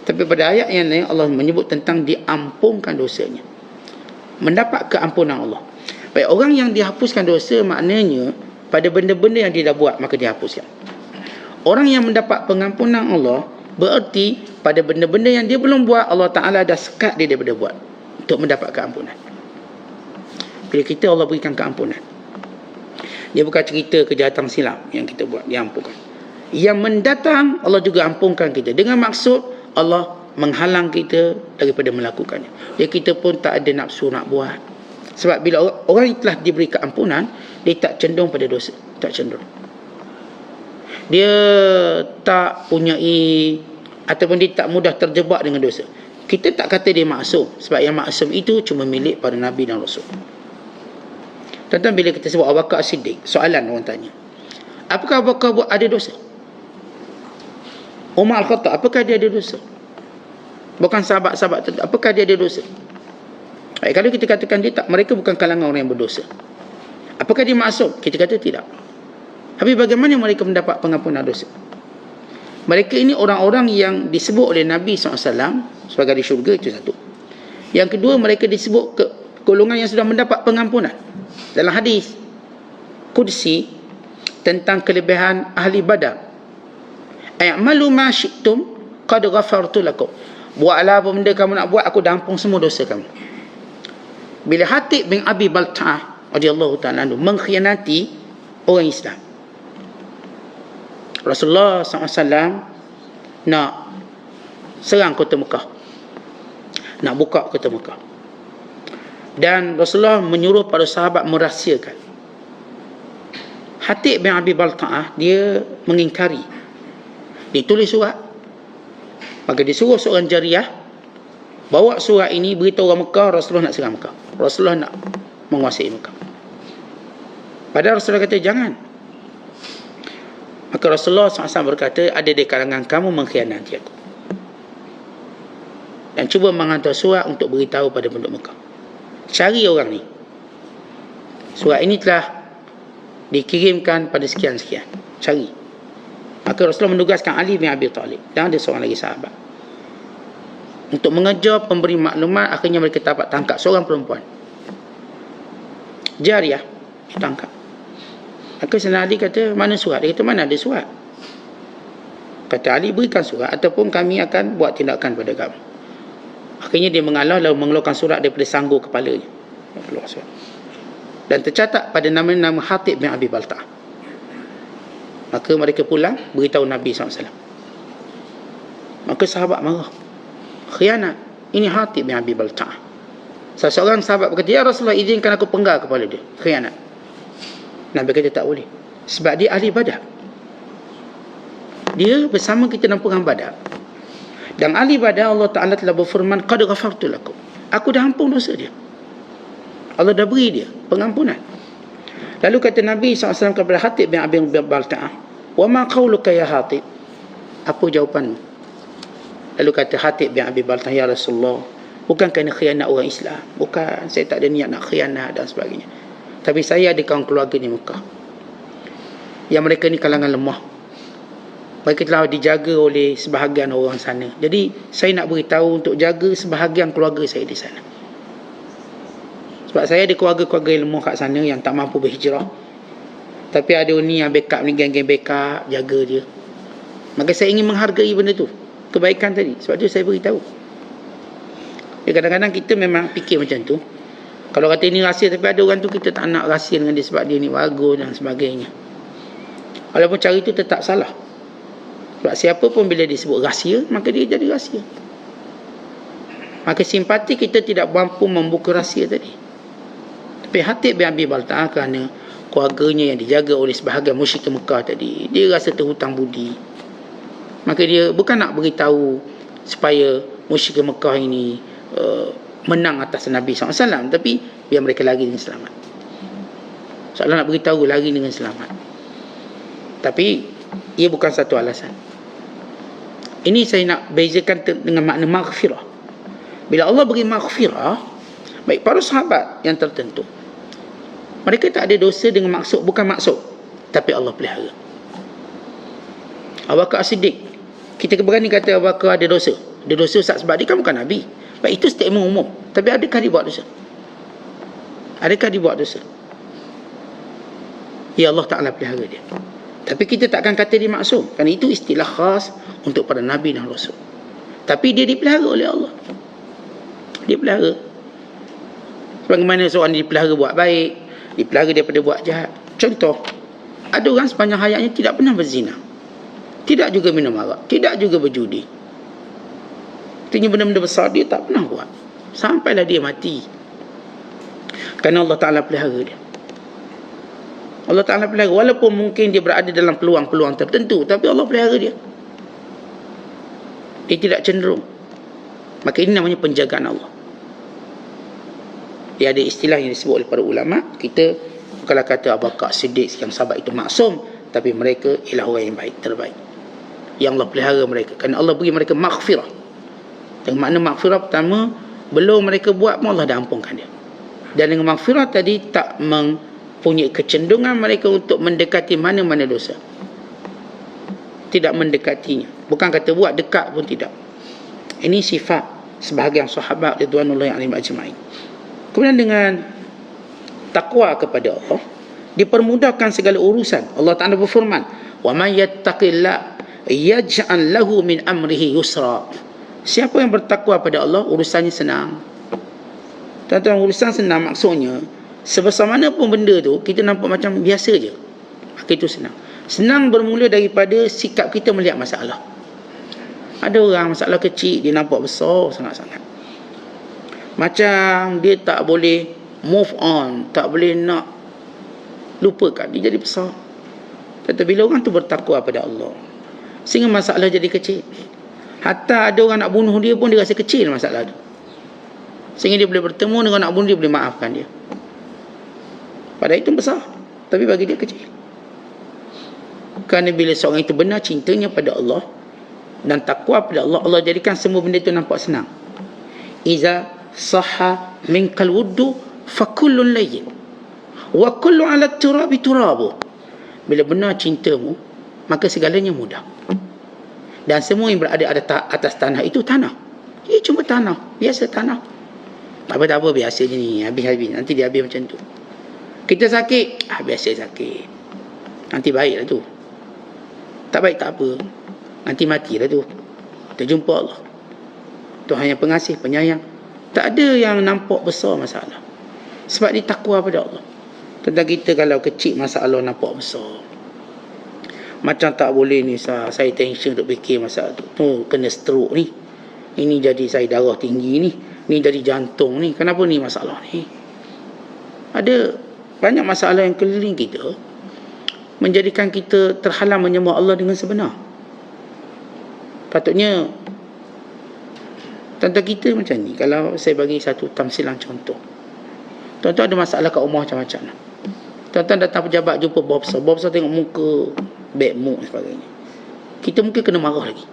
[SPEAKER 1] Tapi pada ayat yang lain Allah menyebut tentang diampunkan dosanya, mendapat keampunan Allah. Baik, orang yang dihapuskan dosa maknanya pada benda-benda yang dia dah buat, maka dihapuskan. Orang yang mendapat pengampunan Allah bererti pada benda-benda yang dia belum buat, Allah Ta'ala dah sekat dia daripada buat untuk mendapat keampunan. Bila kita, Allah berikan keampunan. Dia bukan cerita kejahatan silap yang kita buat, dia ampunkan. Yang mendatang, Allah juga ampunkan kita. Dengan maksud, Allah menghalang kita daripada melakukannya. Jadi kita pun tak ada nafsu nak buat. Sebab bila orang yang telah diberi keampunan, dia tak cenderung pada dosa. Tak cenderung. Dia tak punyai, ataupun dia tak mudah terjebak dengan dosa. Kita tak kata dia maksum, sebab yang maksum itu cuma milik para Nabi dan Rasul. Tuan-tuan, bila kita sebut Abu Bakar As-Siddiq, soalan orang tanya, apakah Abu Bakar buat ada dosa? Umar Al-Khattab, apakah dia ada dosa? Bukan sahabat-sahabat tertentu, apakah dia ada dosa? Baik, kalau kita katakan dia tak, mereka bukan kalangan orang yang berdosa. Apakah dia maksum? Kita kata tidak. Tapi bagaimana mereka mendapat pengampunan dosa? Mereka ini orang-orang yang disebut oleh Nabi SAW sebagai di syurga, itu satu. Yang kedua, mereka disebut golongan yang sudah mendapat pengampunan. Dalam hadis Qudsi tentang kelebihan ahli Badar, "A'malu ma syi'tum qad ghafartu lakum." Buatlah apa benda kamu nak buat, aku dah ampun semua dosa kamu. Bila Hatib bin Abi Balta'ah radhiyallahu ta'ala anhu mengkhianati orang Islam, Rasulullah SAW nak serang kota Mekah, nak buka kota Mekah, dan Rasulullah menyuruh para sahabat merahsiakan. Hatib bin Abi Balta'ah dia mengingkari. Dia tulis surat, maka disuruh seorang jariah bawa surat ini, beritahu orang Mekah Rasulullah nak serang Mekah, Rasulullah nak menguasai Mekah. Padahal Rasulullah kata jangan. Maka Rasulullah SAW berkata, ada di kalangan kamu mengkhianati aku, dan cuba menghantar surat untuk beritahu pada penduduk Mekah, cari orang ni, surat ini telah dikirimkan pada sekian-sekian, cari. Maka Rasulullah menugaskan Ali bin Abi Talib dan ada seorang lagi sahabat untuk mengejar pemberi maklumat. Akhirnya mereka dapat tangkap seorang perempuan jariah, ditangkap. Maka Sayyidina Ali kata, mana surat? Dia kata, mana ada surat? Kata Ali, berikan surat ataupun kami akan buat tindakan pada kamu. Akhirnya dia mengalah lalu mengeluarkan surat daripada sanggul kepalanya, dan tercatat pada nama Hatib bin Abi Balta'ah. Maka mereka pulang beritahu Nabi SAW. Maka sahabat marah, khianat, ini Hatib bin Abi Balta'ah. Seorang sahabat berkata, ya Rasulullah, izinkan aku penggal kepala dia, khianat. Nabi kata tak boleh, sebab dia ahli Badar, dia bersama kita dalam perang Badar. Dan ahli Badar, Allah Ta'ala telah berfirman, qad ghafartu lakum, aku dah ampun dosa dia, Allah dah beri dia pengampunan. Lalu kata Nabi SAW kepada Hatib bin Abi Balta'ah, wa ma qawluka ya Hatib, apa jawapanmu? Lalu kata Hatib bin Abi Balta'ah, ya Rasulullah, bukan kerana khianat orang Islam, bukan, saya tak ada niat nak khianat dan sebagainya, tapi saya ada kawan keluarga di Mekah yang mereka ni kalangan lemah, mereka telah dijaga oleh sebahagian orang sana. Jadi saya nak beritahu untuk jaga sebahagian keluarga saya di sana, sebab saya ada keluarga-keluarga yang lemah kat sana yang tak mampu berhijrah, tapi ada ni yang backup ni, geng-geng backup jaga dia. Maka saya ingin menghargai benda tu, kebaikan tadi, sebab tu saya beritahu. Kadang-kadang kita memang fikir macam tu, kalau kata ini rahsia, tapi ada orang tu kita tak nak rahsia dengan dia sebab dia ni bagus dan sebagainya. Walaupun cara itu tetap salah, sebab siapa pun bila disebut rahsia, maka dia jadi rahsia. Maka simpati kita tidak mampu membuka rahsia tadi. Tapi Hatib bin Abi Balta'ah, kerana keluarganya yang dijaga oleh sebahagian musyrik Mekah tadi, dia rasa terhutang budi, maka dia bukan nak beritahu supaya musyrik Mekah ini menang atas Nabi SAW, tapi biar mereka lari dengan selamat. Seolah nak beritahu lari dengan selamat, tapi ia bukan satu alasan. Ini saya nak bezakan dengan makna maghfirah. Bila Allah beri maghfirah, baik para sahabat yang tertentu, mereka tak ada dosa dengan maksud, bukan maksud, tapi Allah pelihara. Abu Bakar As-Siddiq, kita berani kata Abu Bakar ada dosa. Ada dosa sebab dia kan bukan Nabi. Baik, itu statement umum. Tapi adakah dia buat dosa? Adakah dia buat dosa? Ya, Allah Ta'ala pelihara dia. Tapi kita takkan kata dia maksum, kerana itu istilah khas untuk para Nabi dan Rasul. Tapi dia dipelihara oleh Allah. Dia pelihara. Bagaimana seorang dipelihara buat baik, dipelihara daripada buat jahat. Contoh, ada orang sepanjang hayatnya tidak pernah berzina, tidak juga minum arak, tidak juga berjudi. Artinya benda-benda besar dia tak pernah buat sampailah dia mati. Kerana Allah Ta'ala pelihara dia. Allah Ta'ala pelihara. Walaupun mungkin dia berada dalam peluang-peluang tertentu, tapi Allah pelihara dia. Dia tidak cenderung. Maka ini namanya penjagaan Allah. Dia ada istilah yang disebut oleh para ulama. Kita kalau kata Abu Bakar Siddiq yang sahabat itu maksum, tapi mereka ialah orang yang baik, terbaik. Yang Allah pelihara mereka. Kerana Allah beri mereka maghfirah. Dengan makna maghfirah pertama, belum mereka buat pun Allah dah ampunkan dia. Dan dengan maghfirah tadi tak mempunyai kecenderungan mereka untuk mendekati mana-mana dosa. Tidak mendekatinya. Bukan kata buat, dekat pun tidak. Ini sifat sebahagian sahabat ridwanullahi alaihim ajma'in. Kemudian dengan takwa kepada Allah, dipermudahkan segala urusan. Allah Ta'ala berfirman, "Wa man yattaqillah yaj'al lahu min amrihi yusra." Siapa yang bertakwa pada Allah, urusannya senang. Tuan-tuan, urusan senang maksudnya sebesar mana pun benda tu kita nampak macam biasa je, maka itu senang. Senang bermula daripada sikap kita melihat masalah. Ada orang masalah kecil dia nampak besar sangat-sangat. Macam dia tak boleh move on, tak boleh nak lupakan, dia jadi besar. Tetapi bila orang tu bertakwa pada Allah, sehingga masalah jadi kecil. Hatta ada orang nak bunuh dia pun dia rasa kecil masalah tu, sehingga dia boleh bertemu dengan nak bunuh dia, boleh maafkan dia. Padahal itu besar, tapi bagi dia kecil. Kerana bila seorang itu benar cintanya pada Allah dan takwa pada Allah, Allah jadikan semua benda itu nampak senang. Iza sahha minkal wuddu fakullun layyin wa kullu ala turabi turabu. Bila benar cintamu, maka segalanya mudah. Dan semua yang berada atas tanah itu tanah. Ia cuma tanah, biasa tanah. Tak apa biasa je ni, habis-habis. Nanti dia habis macam tu. Kita sakit, biasa sakit. Nanti baiklah tu. Tak baik tak apa, nanti matilah tu. Kita jumpa Allah. Tuhan yang pengasih, penyayang. Tak ada yang nampak besar masalah, sebab dia takwa pada Allah. Tentang kita kalau kecil masalah nampak besar, macam tak boleh ni saya tension duk fikir masalah tu kena stroke ni, ini jadi saya darah tinggi ni jadi jantung ni, kenapa ni masalah ni. Ada banyak masalah yang keliling kita, menjadikan kita terhalang menyembah Allah dengan sebenar. Patutnya tentang kita macam ni. Kalau saya bagi satu tamsilan contoh, tuan-tuan ada masalah kat rumah macam-macam. Tuan-tuan datang pejabat jumpa bos besar tengok muka bad mood dan sebagainya, kita mungkin kena marah lagi.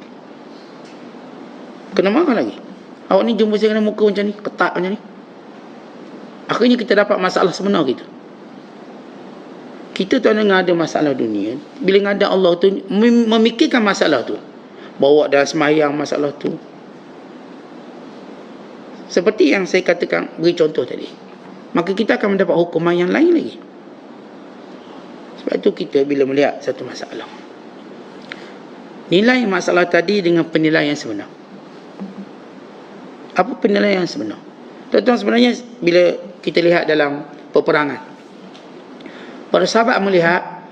[SPEAKER 1] Awak ni jumpa saya kena muka macam ni, ketat macam ni. Akhirnya kita dapat masalah sebenar kita. Kita tuan ada masalah dunia, bila ngada Allah tu memikirkan masalah tu, bawa dalam semayang masalah tu. Seperti yang saya katakan, beri contoh tadi, maka kita akan mendapat hukuman yang lain lagi. Sebab itu kita bila melihat satu masalah, nilai masalah tadi dengan penilaian yang sebenar. Apa penilaian yang sebenar? Tuan-tuan, sebenarnya bila kita lihat dalam peperangan, para sahabat melihat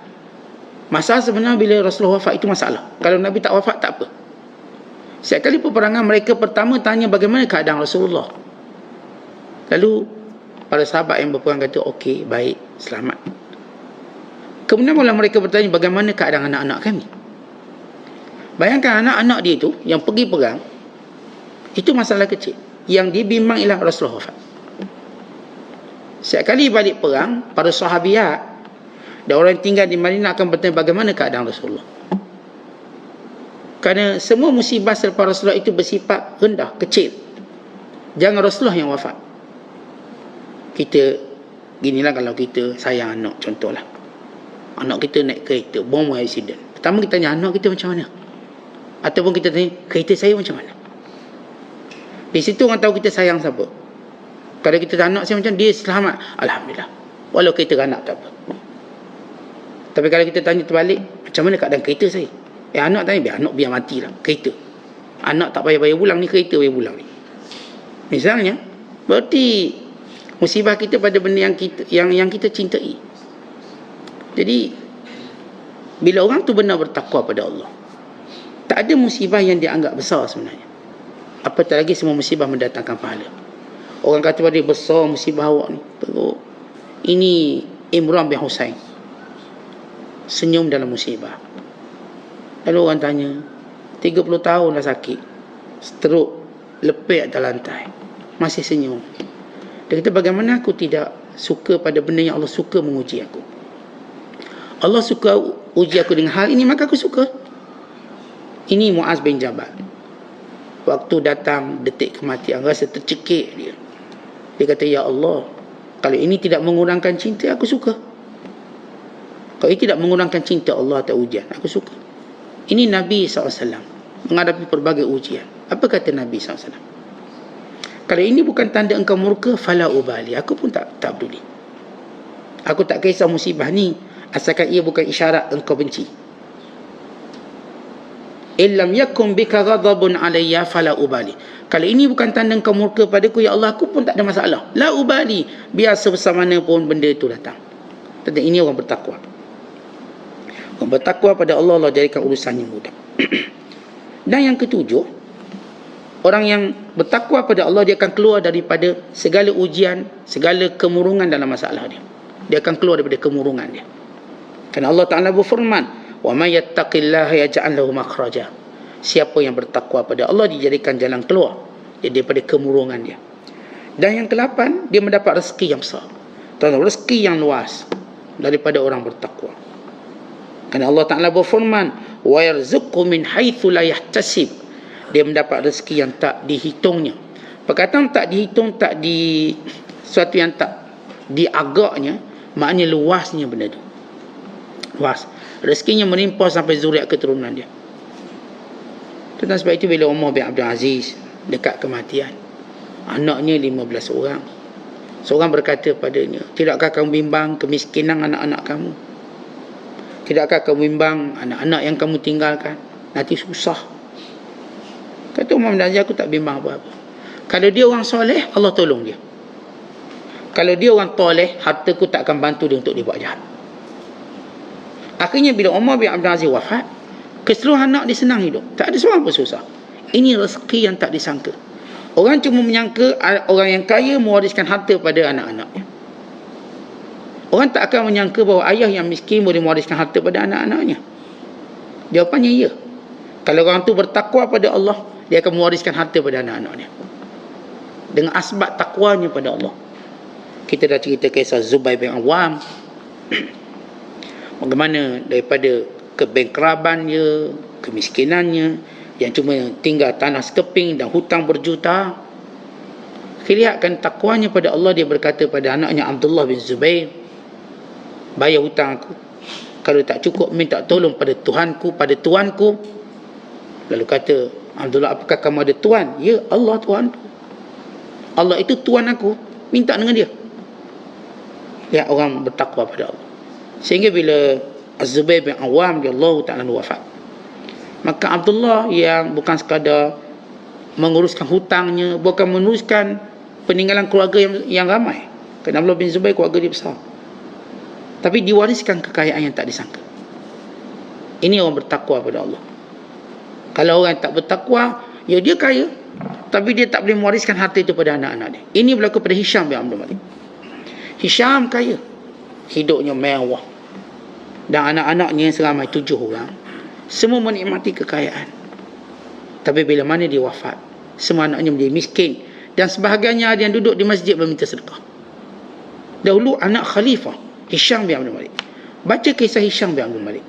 [SPEAKER 1] masalah sebenar bila Rasulullah wafat itu masalah. Kalau Nabi tak wafat tak apa. Setiap kali peperangan mereka pertama tanya bagaimana keadaan Rasulullah. Lalu para sahabat yang berperang kata okey, baik, selamat. Kemudian mula mereka bertanya bagaimana keadaan anak-anak kami. Bayangkan anak-anak dia itu yang pergi perang, itu masalah kecil. Yang dibimbang ialah Rasulullah wafat. Setiap kali balik perang, para sahabiat dan orang yang tinggal di Madinah akan bertanya bagaimana keadaan Rasulullah. Kerana semua musibah selepas Rasulullah itu bersifat rendah, kecil. Jangan Rasulullah yang wafat. Kita, ginilah kalau kita sayang anak, contohlah. Anak kita naik kereta, bom accident. Pertama kita tanya, anak kita macam mana? Ataupun kita tanya, kereta saya macam mana? Di situ orang tahu kita sayang siapa. Kalau kita tanya anak saya macam, dia selamat, alhamdulillah. Walau kereta anak tak apa. Tapi kalau kita tanya terbalik, macam mana keadaan kereta saya? Anak tanya, biar matilah kereta. Anak tak payah bayar bulang ni, kereta bayar bulang ni. Misalnya, berarti musibah kita pada benda yang kita cintai. Jadi bila orang tu benar bertakwa pada Allah, tak ada musibah yang dianggap besar sebenarnya. Apatah lagi semua musibah mendatangkan pahala. Orang kata pada dia, besar musibah awak ni. Teruk. Ini Imran bin Husain. Senyum dalam musibah. Lalu orang tanya, 30 tahun dah sakit, stroke, lepek atas lantai, masih senyum. Dia kata, bagaimana aku tidak suka pada benda yang Allah suka menguji aku. Allah suka uji aku dengan hal ini, maka aku suka. Ini Muaz bin Jabal. Waktu datang detik kematian, rasa tercekik dia. Dia kata, ya Allah, kalau ini tidak mengurangkan cinta, aku suka. Kalau ini tidak mengurangkan cinta Allah atas ujian, aku suka. Ini Nabi SAW menghadapi pelbagai ujian. Apa kata Nabi SAW? Kalau ini bukan tanda engkau murka, fala ubali. Aku pun tak peduli. Aku tak kisah musibah ni, asalkan ia bukan isyarat engkau benci. Illam yakum bika ghadabun alayya fala ubali. Kalau ini bukan tanda engkau murka padaku, ya Allah, aku pun tak ada masalah. La ubali. Biar sebesar mana pun benda itu datang. Tentang ini orang bertakwa. Orang bertakwa pada Allah, Allah jadikan urusannya mudah. Dan yang ketujuh, orang yang bertakwa pada Allah, dia akan keluar daripada segala ujian, segala kemurungan dalam masalah dia. Dia akan keluar daripada kemurungan dia. Kerana Allah Ta'ala berfirman, wa may yattaqillaha yaj'al lahu makhraja. Siapa yang bertakwa pada Allah, dijadikan jalan keluar daripada kemurungan dia. Dan yang ke-8, dia mendapat rezeki yang besar. Rezeki yang luas daripada orang bertakwa. Kerana Allah Ta'ala berfirman, wa yarzuqhu min haitsu la yahtasib. Dia mendapat rezeki yang tak dihitungnya. Perkataan tak dihitung, tak di sesuatu yang tak diagaknya, maknanya luasnya benda tu. Luas. Rezekinya melimpah sampai zuriat keturunan dia. Tentang sebab itu bila Umar bin Abdul Aziz dekat kematian, anaknya 15 orang. Seorang berkata padanya, tidakkah kamu bimbang kemiskinan anak-anak kamu? Tidakkah kamu bimbang anak-anak yang kamu tinggalkan nanti susah? Kata Umar bin Aziz, aku tak bimbang apa-apa. Kalau dia orang soleh, Allah tolong dia. Kalau dia orang toleh, hartaku tak akan bantu dia untuk dia buat jahat. Akhirnya bila Umar bin Abdul Aziz wafat, keseluruhan anak dia senang hidup. Tak ada seorang pun susah. Ini rezeki yang tak disangka. Orang cuma menyangka orang yang kaya mewariskan harta pada anak-anaknya. Orang tak akan menyangka bahawa ayah yang miskin boleh mewariskan harta pada anak-anaknya. Jawapannya ya. Kalau orang tu bertakwa pada Allah, dia akan mewariskan harta pada anak-anaknya. Dengan asbab takwanya pada Allah. Kita dah cerita kisah Zubair bin Awam. Bagaimana daripada kebankrabannya, kemiskinannya, yang cuma tinggal tanah sekeping dan hutang berjuta. Lihatkan takwanya pada Allah, dia berkata pada anaknya Abdullah bin Zubair, bayar hutang aku. Kalau tak cukup, minta tolong pada Tuhanku, pada Tuanku. Lalu kata Abdullah, apakah kamu ada Tuan? Ya, Allah Tuanku. Allah itu Tuan aku, minta dengan dia. Lihat orang bertakwa pada Allah. Sehingga bila Az-Zubair bin Awam Allah Ta'ala wafat, maka Abdullah yang bukan sekadar menguruskan hutangnya, bukan menguruskan peninggalan keluarga yang ramai. Kerana Abdullah bin Zubair keluarga dia besar, tapi diwariskan kekayaan yang tak disangka. Ini orang bertakwa pada Allah. Kalau orang tak bertakwa, ya dia kaya, tapi dia tak boleh mewariskan harta itu pada anak-anak dia. Ini berlaku pada Hisham bin Abdul Malik. Hisham kaya, hidupnya mewah, dan anak-anaknya seramai 7 orang, semua menikmati kekayaan. Tapi bila mana dia wafat, semua anaknya menjadi miskin, dan sebahagiannya ada yang duduk di masjid meminta sedekah. Dahulu anak khalifah Hisham bin Abdul Malik. Baca kisah Hisham bin Abdul Malik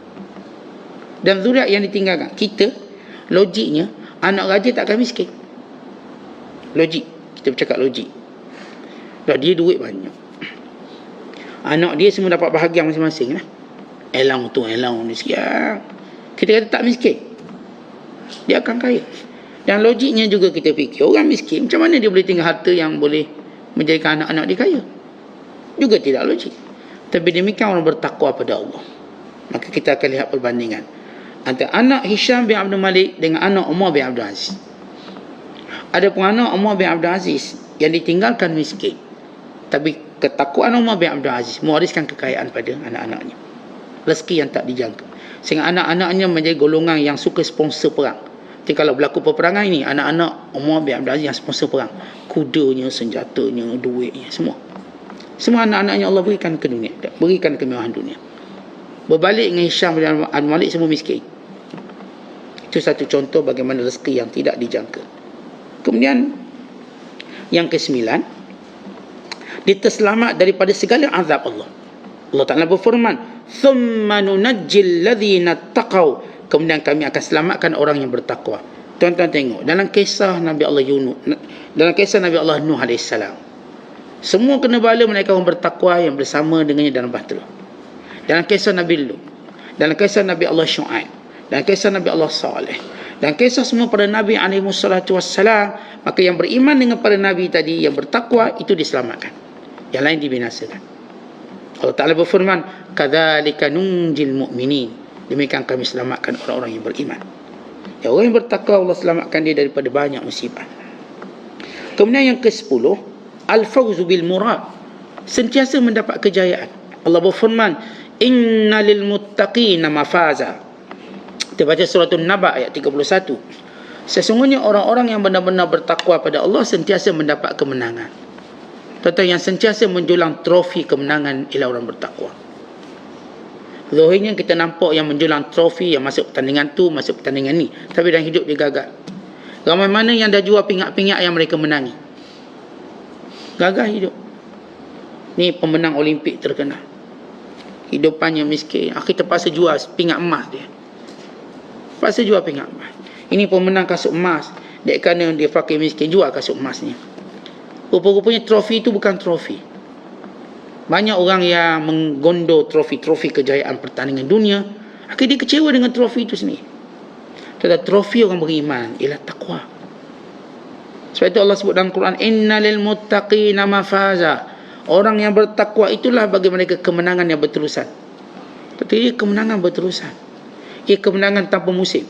[SPEAKER 1] dan zuriat yang ditinggalkan. Kita logiknya, anak raja tak akan miskin. Logik, kita bercakap logik. Dan dia duit banyak, anak dia semua dapat bahagian masing-masing lah. Elang tu, elang ni sekian. Kita kata tak miskin, dia akan kaya. Dan logiknya juga kita fikir, orang miskin macam mana dia boleh tinggal harta yang boleh menjadikan anak-anak dia kaya? Juga tidak logik. Tapi demikian orang bertakwa pada Allah. Maka kita akan lihat perbandingan antara anak Hisham bin Abdul Malik dengan anak Umar bin Abdul Aziz. Ada pun anak Umar bin Abdul Aziz yang ditinggalkan miskin, tapi ketakwaan Umar bin Abdul Aziz mewariskan kekayaan pada anak-anaknya. Rezeki yang tak dijangka. Sehingga anak-anaknya menjadi golongan yang suka sponsor perang. Jadi kalau berlaku peperangan ini, anak-anak Umar bin Abdul Aziz yang sponsor perang. kudanya, senjatanya, duitnya, semua. Semua anak-anaknya Allah berikan ke dunia, berikan kemewahan dunia. Berbalik dengan Hisham bin Al-Malik, semua miskin. Itu satu contoh bagaimana rezeki yang tidak dijangka. Kemudian yang ke-9, dia terselamat daripada segala azab Allah. Allah Ta'ala berfirman, thumma nunajjil ladhina taqaw, kemudian kami akan selamatkan orang yang bertakwa. Tuan-tuan tengok dalam kisah Nabi Allah Yunus, dalam kisah Nabi Allah Nuh AS, semua kena bala mereka orang bertakwa yang bersama dengannya dalam bahtera. Dalam kisah Nabi Lut, dalam kisah Nabi Allah Shu'aib, dalam kisah Nabi Allah Saleh, dan kisah semua para Nabi alaihissalam, maka yang beriman dengan para Nabi tadi, yang bertakwa, itu diselamatkan, yang lain dibinasakan. Allah Ta'ala berfirman, kadzalika nunjil mu'minin, demikian kami selamatkan orang-orang yang beriman. Ya, orang yang bertakwa Allah selamatkan dia daripada banyak musibah. Kemudian yang ke-10, al-fawzu bil murad, sentiasa mendapat kejayaan. Allah berfirman, inna lil muttaqina mafaza. Kita baca surah An-Naba ayat 31. Sesungguhnya orang-orang yang benar-benar bertakwa pada Allah sentiasa mendapat kemenangan. Tuan-tuan, yang sentiasa menjulang trofi kemenangan ialah orang bertakwa. Zahirnya kita nampak yang menjulang trofi, yang masuk pertandingan tu, masuk pertandingan ni, tapi dalam hidup dia gagal. Ramai mana yang dah jual pingat-pingat yang mereka menangi, gagal hidup. Ni pemenang Olimpik terkenal, hidupannya miskin, akhir terpaksa jual pingat emas dia, terpaksa jual pingat emas. Ini pemenang kasut emas, dek kerana dia fakir miskin, jual kasut emasnya. Rupa-rupanya trofi itu bukan trofi. Banyak orang yang menggondo trofi-trofi kejayaan pertandingan dunia, akhirnya dia kecewa dengan trofi itu sendiri. Tetapi trofi orang beriman ialah takwa. Sebab itu Allah sebut dalam Quran, innalil muttaqina mafaza, orang yang bertakwa itulah bagi mereka kemenangan yang berterusan. Tetapi ia kemenangan berterusan, ia kemenangan tanpa musim,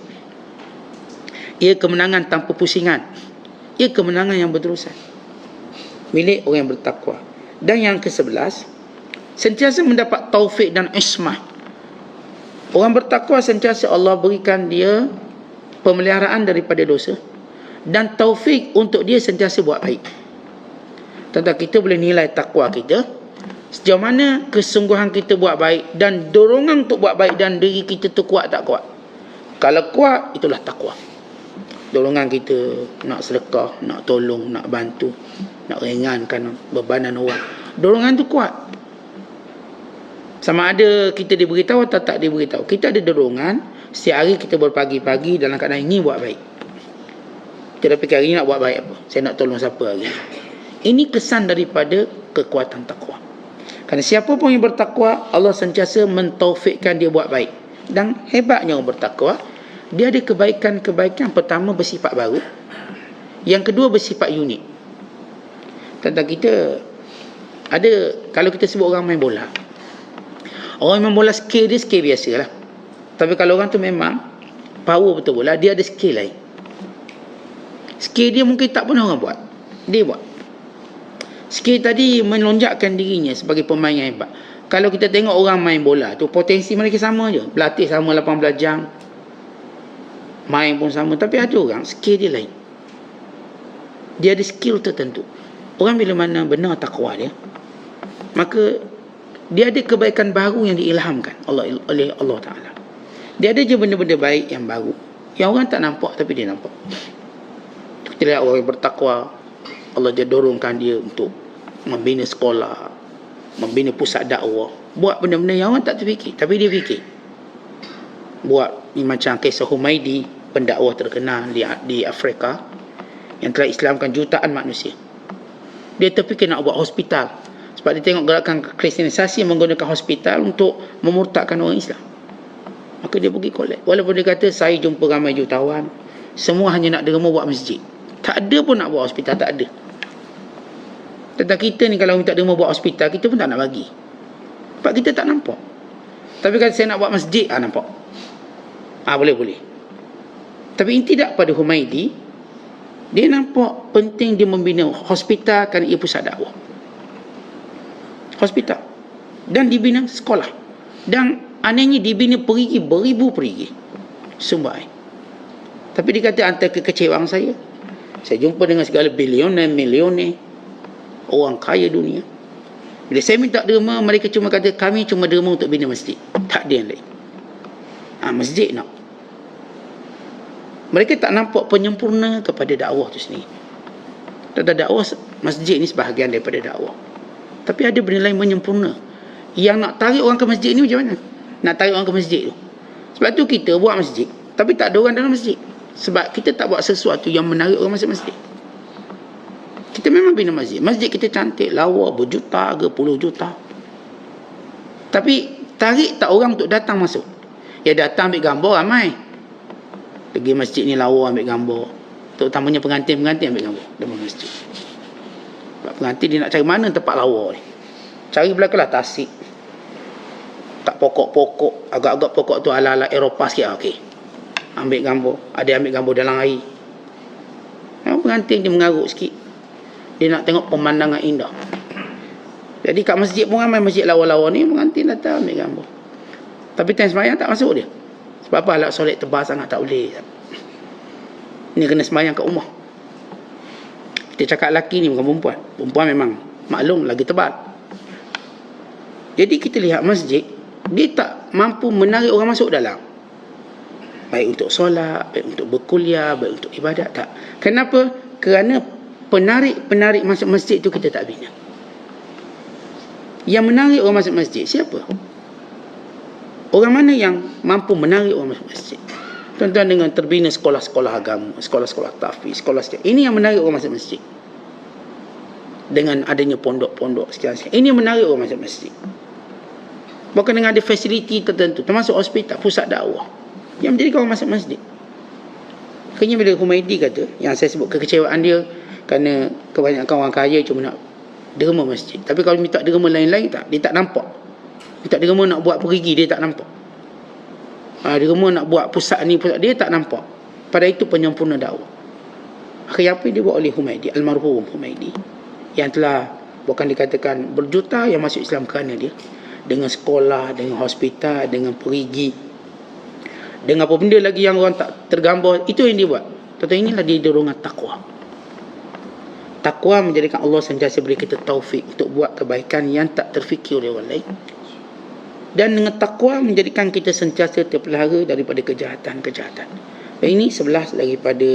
[SPEAKER 1] ia kemenangan tanpa pusingan, ia kemenangan yang berterusan, milik orang yang bertakwa. Dan yang ke-11, sentiasa mendapat taufik dan ismah. Orang bertakwa sentiasa Allah berikan dia pemeliharaan daripada dosa dan taufik untuk dia sentiasa buat baik. Tentang kita boleh nilai takwa kita sejauh mana kesungguhan kita buat baik dan dorongan untuk buat baik, dan diri kita tu kuat tak kuat. Kalau kuat, itulah takwa. Dorongan kita nak sedekah, nak tolong, nak bantu, nak ringankan bebanan orang, dorongan tu kuat. Sama ada kita diberitahu atau tak diberitahu, kita ada dorongan. Setiap hari kita berpagi-pagi dalam keadaan ingin buat baik. Kita dah fikir hari ni nak buat baik apa, saya nak tolong siapa hari ni. Ini kesan daripada kekuatan takwa. Kerana siapa pun yang bertakwa, Allah sentiasa mentaufikkan dia buat baik. Dan hebatnya orang bertakwa, dia ada kebaikan-kebaikan. Pertama, bersifat baru. Yang kedua, bersifat unik. Tentang kita ada, kalau kita sebut orang main bola, orang main bola skill dia skill biasa lah. Tapi kalau orang tu memang power betul bola, dia ada skill lain. Skill dia mungkin tak pernah orang buat, dia buat. Skill tadi melonjakkan dirinya sebagai pemain yang hebat. Kalau kita tengok orang main bola tu, potensi mereka sama je, berlatih sama 18 jam, main pun sama. Tapi ada orang skill dia lain, dia ada skill tertentu. Orang bila mana benar takwa dia, maka dia ada kebaikan baru yang diilhamkan oleh Allah Ta'ala. Dia ada je benda-benda baik yang baru, yang orang tak nampak tapi dia nampak. Kita lihat orang yang bertakwa, Allah dia dorongkan dia untuk membina sekolah, membina pusat dakwah, buat benda-benda yang orang tak terfikir, tapi dia fikir. Buat ni macam kisah Humaidi, pendakwah terkenal di Afrika yang telah Islamkan jutaan manusia. Dia terfikir nak buat hospital, sebab dia tengok gerakan kristianisasi yang menggunakan hospital untuk memurtadkan orang Islam. Maka dia pergi collect. Walaupun dia kata saya jumpa ramai jutawan, semua hanya nak derma buat masjid, tak ada pun nak buat hospital, tak ada. Tentang kita ni, kalau minta derma buat hospital, kita pun tak nak bagi, sebab kita tak nampak. Tapi kalau saya nak buat masjid, nampak, boleh. Tapi ini tidak pada Humaidi. Dia nampak penting dia membina hospital kerana ia pusat dakwah. Hospital. Dan dibina sekolah. Dan anehnya dibina perigi, beribu perigi sumber air. Tapi dia kata antara kekecewaan saya Saya jumpa dengan segala bilioner, milioner, orang kaya dunia. Bila saya minta derma, mereka cuma kata, kami cuma derma untuk bina masjid. Tak ada yang lain. Masjid nak. Mereka tak nampak penyempurna kepada dakwah tu sendiri. Dakwah masjid ni sebahagian daripada dakwah. Tapi ada benda lain menyempurna. Yang nak tarik orang ke masjid ni macam mana? Nak tarik orang ke masjid tu. Sebab tu kita buat masjid, tapi tak ada orang dalam masjid. Sebab kita tak buat sesuatu yang menarik orang masuk masjid. Kita memang bina masjid. Masjid kita cantik, lawa, berjuta ke puluh juta. Tapi tarik tak orang untuk datang masuk. Ya datang ambil gambar ramai. Pergi masjid ni lawa ambil gambar. Terutamanya pengantin-pengantin ambil gambar dalam masjid. Sebab pengantin dia nak cari mana tempat lawa ni. Cari belakanglah Tasik. Tak pokok-pokok. Agak-agak pokok tu ala-ala Eropah sikit. Okey. Ambil gambar. Ada ambil gambar dalam air. Pengantin dia mengarut sikit. Dia nak tengok pemandangan indah. Jadi kat masjid pun ramai masjid lawa-lawa ni. Pengantin datang ambil gambar. Tapi time semayang tak masuk dia. Sebab apa? Alat solat tebal sangat tak boleh. Ni kena semayang kat rumah. Kita cakap lelaki ni bukan perempuan. Perempuan memang maklum lagi tebal. Jadi kita lihat masjid, dia tak mampu menarik orang masuk dalam. Baik untuk solat, baik untuk berkuliah, baik untuk ibadat, tak. Kenapa? Kerana penarik-penarik masuk masjid tu kita tak bina. Yang menarik orang masuk masjid siapa? Orang mana yang mampu menarik orang masuk masjid? Tuan-tuan, dengan terbina sekolah-sekolah agama, sekolah-sekolah tahfiz, sekolah-sekolah. Ini yang menarik orang masuk masjid. Dengan adanya pondok-pondok sekian-sekian. Ini yang menarik orang masuk masjid. Bukan dengan ada fasiliti tertentu, termasuk hospital, pusat dakwah, yang menjadikan orang masuk masjid. Akhirnya bila Humaidi kata, yang saya sebut kekecewaan dia, kerana kebanyakan orang kaya cuma nak derma masjid. Tapi kalau minta derma lain-lain, tak, dia tak nampak. Minta derma nak buat perigi, dia tak nampak. Derma nak buat pusat ni, pusat dia tak nampak. Pada itu penyempurna dakwah. Akhirnya apa yang dibuat oleh Humaidi, almarhum Humaidi, yang telah bukan dikatakan berjuta yang masuk Islam kerana dia, dengan sekolah, dengan hospital, dengan perigi, dengan apa benda lagi yang orang tak tergambar, itu yang dia buat. Tetapi inilah dia dorongan takwa. Takwa menjadikan Allah sentiasa beri kita taufik untuk buat kebaikan yang tak terfikir oleh orang lain. Dan dengan takwa menjadikan kita sentiasa terpelihara daripada kejahatan-kejahatan. Dan ini 11 daripada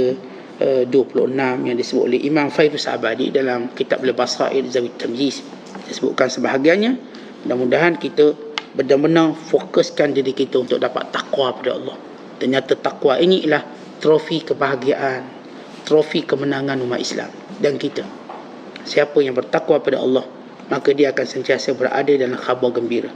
[SPEAKER 1] 26 yang disebut oleh Imam Fairuz Abadi dalam kitab Al-Basair Zawid Tamyiz. Saya sebutkan sebahagiannya. Mudah-mudahan kita benar-benar fokuskan diri kita untuk dapat takwa pada Allah. Ternyata takwa ini ialah trofi kebahagiaan, trofi kemenangan umat Islam dan kita. Siapa yang bertakwa pada Allah, maka dia akan sentiasa berada dalam khabar gembira.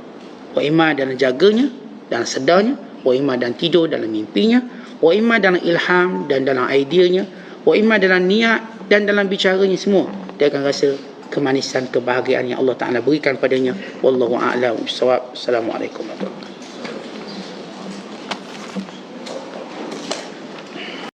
[SPEAKER 1] Wa imma dalam jaganya, dalam sedarnya, wa imma dalam tidur, dalam mimpinya, wa imma dalam ilham dan dalam ideanya, wa imma dalam niat dan dalam bicaranya, semua dia akan rasa kemanisan kebahagiaan yang Allah Ta'ala berikan padanya. Wallahu a'lam bishawab. Assalamualaikum warahmatullahi wabarakatuh.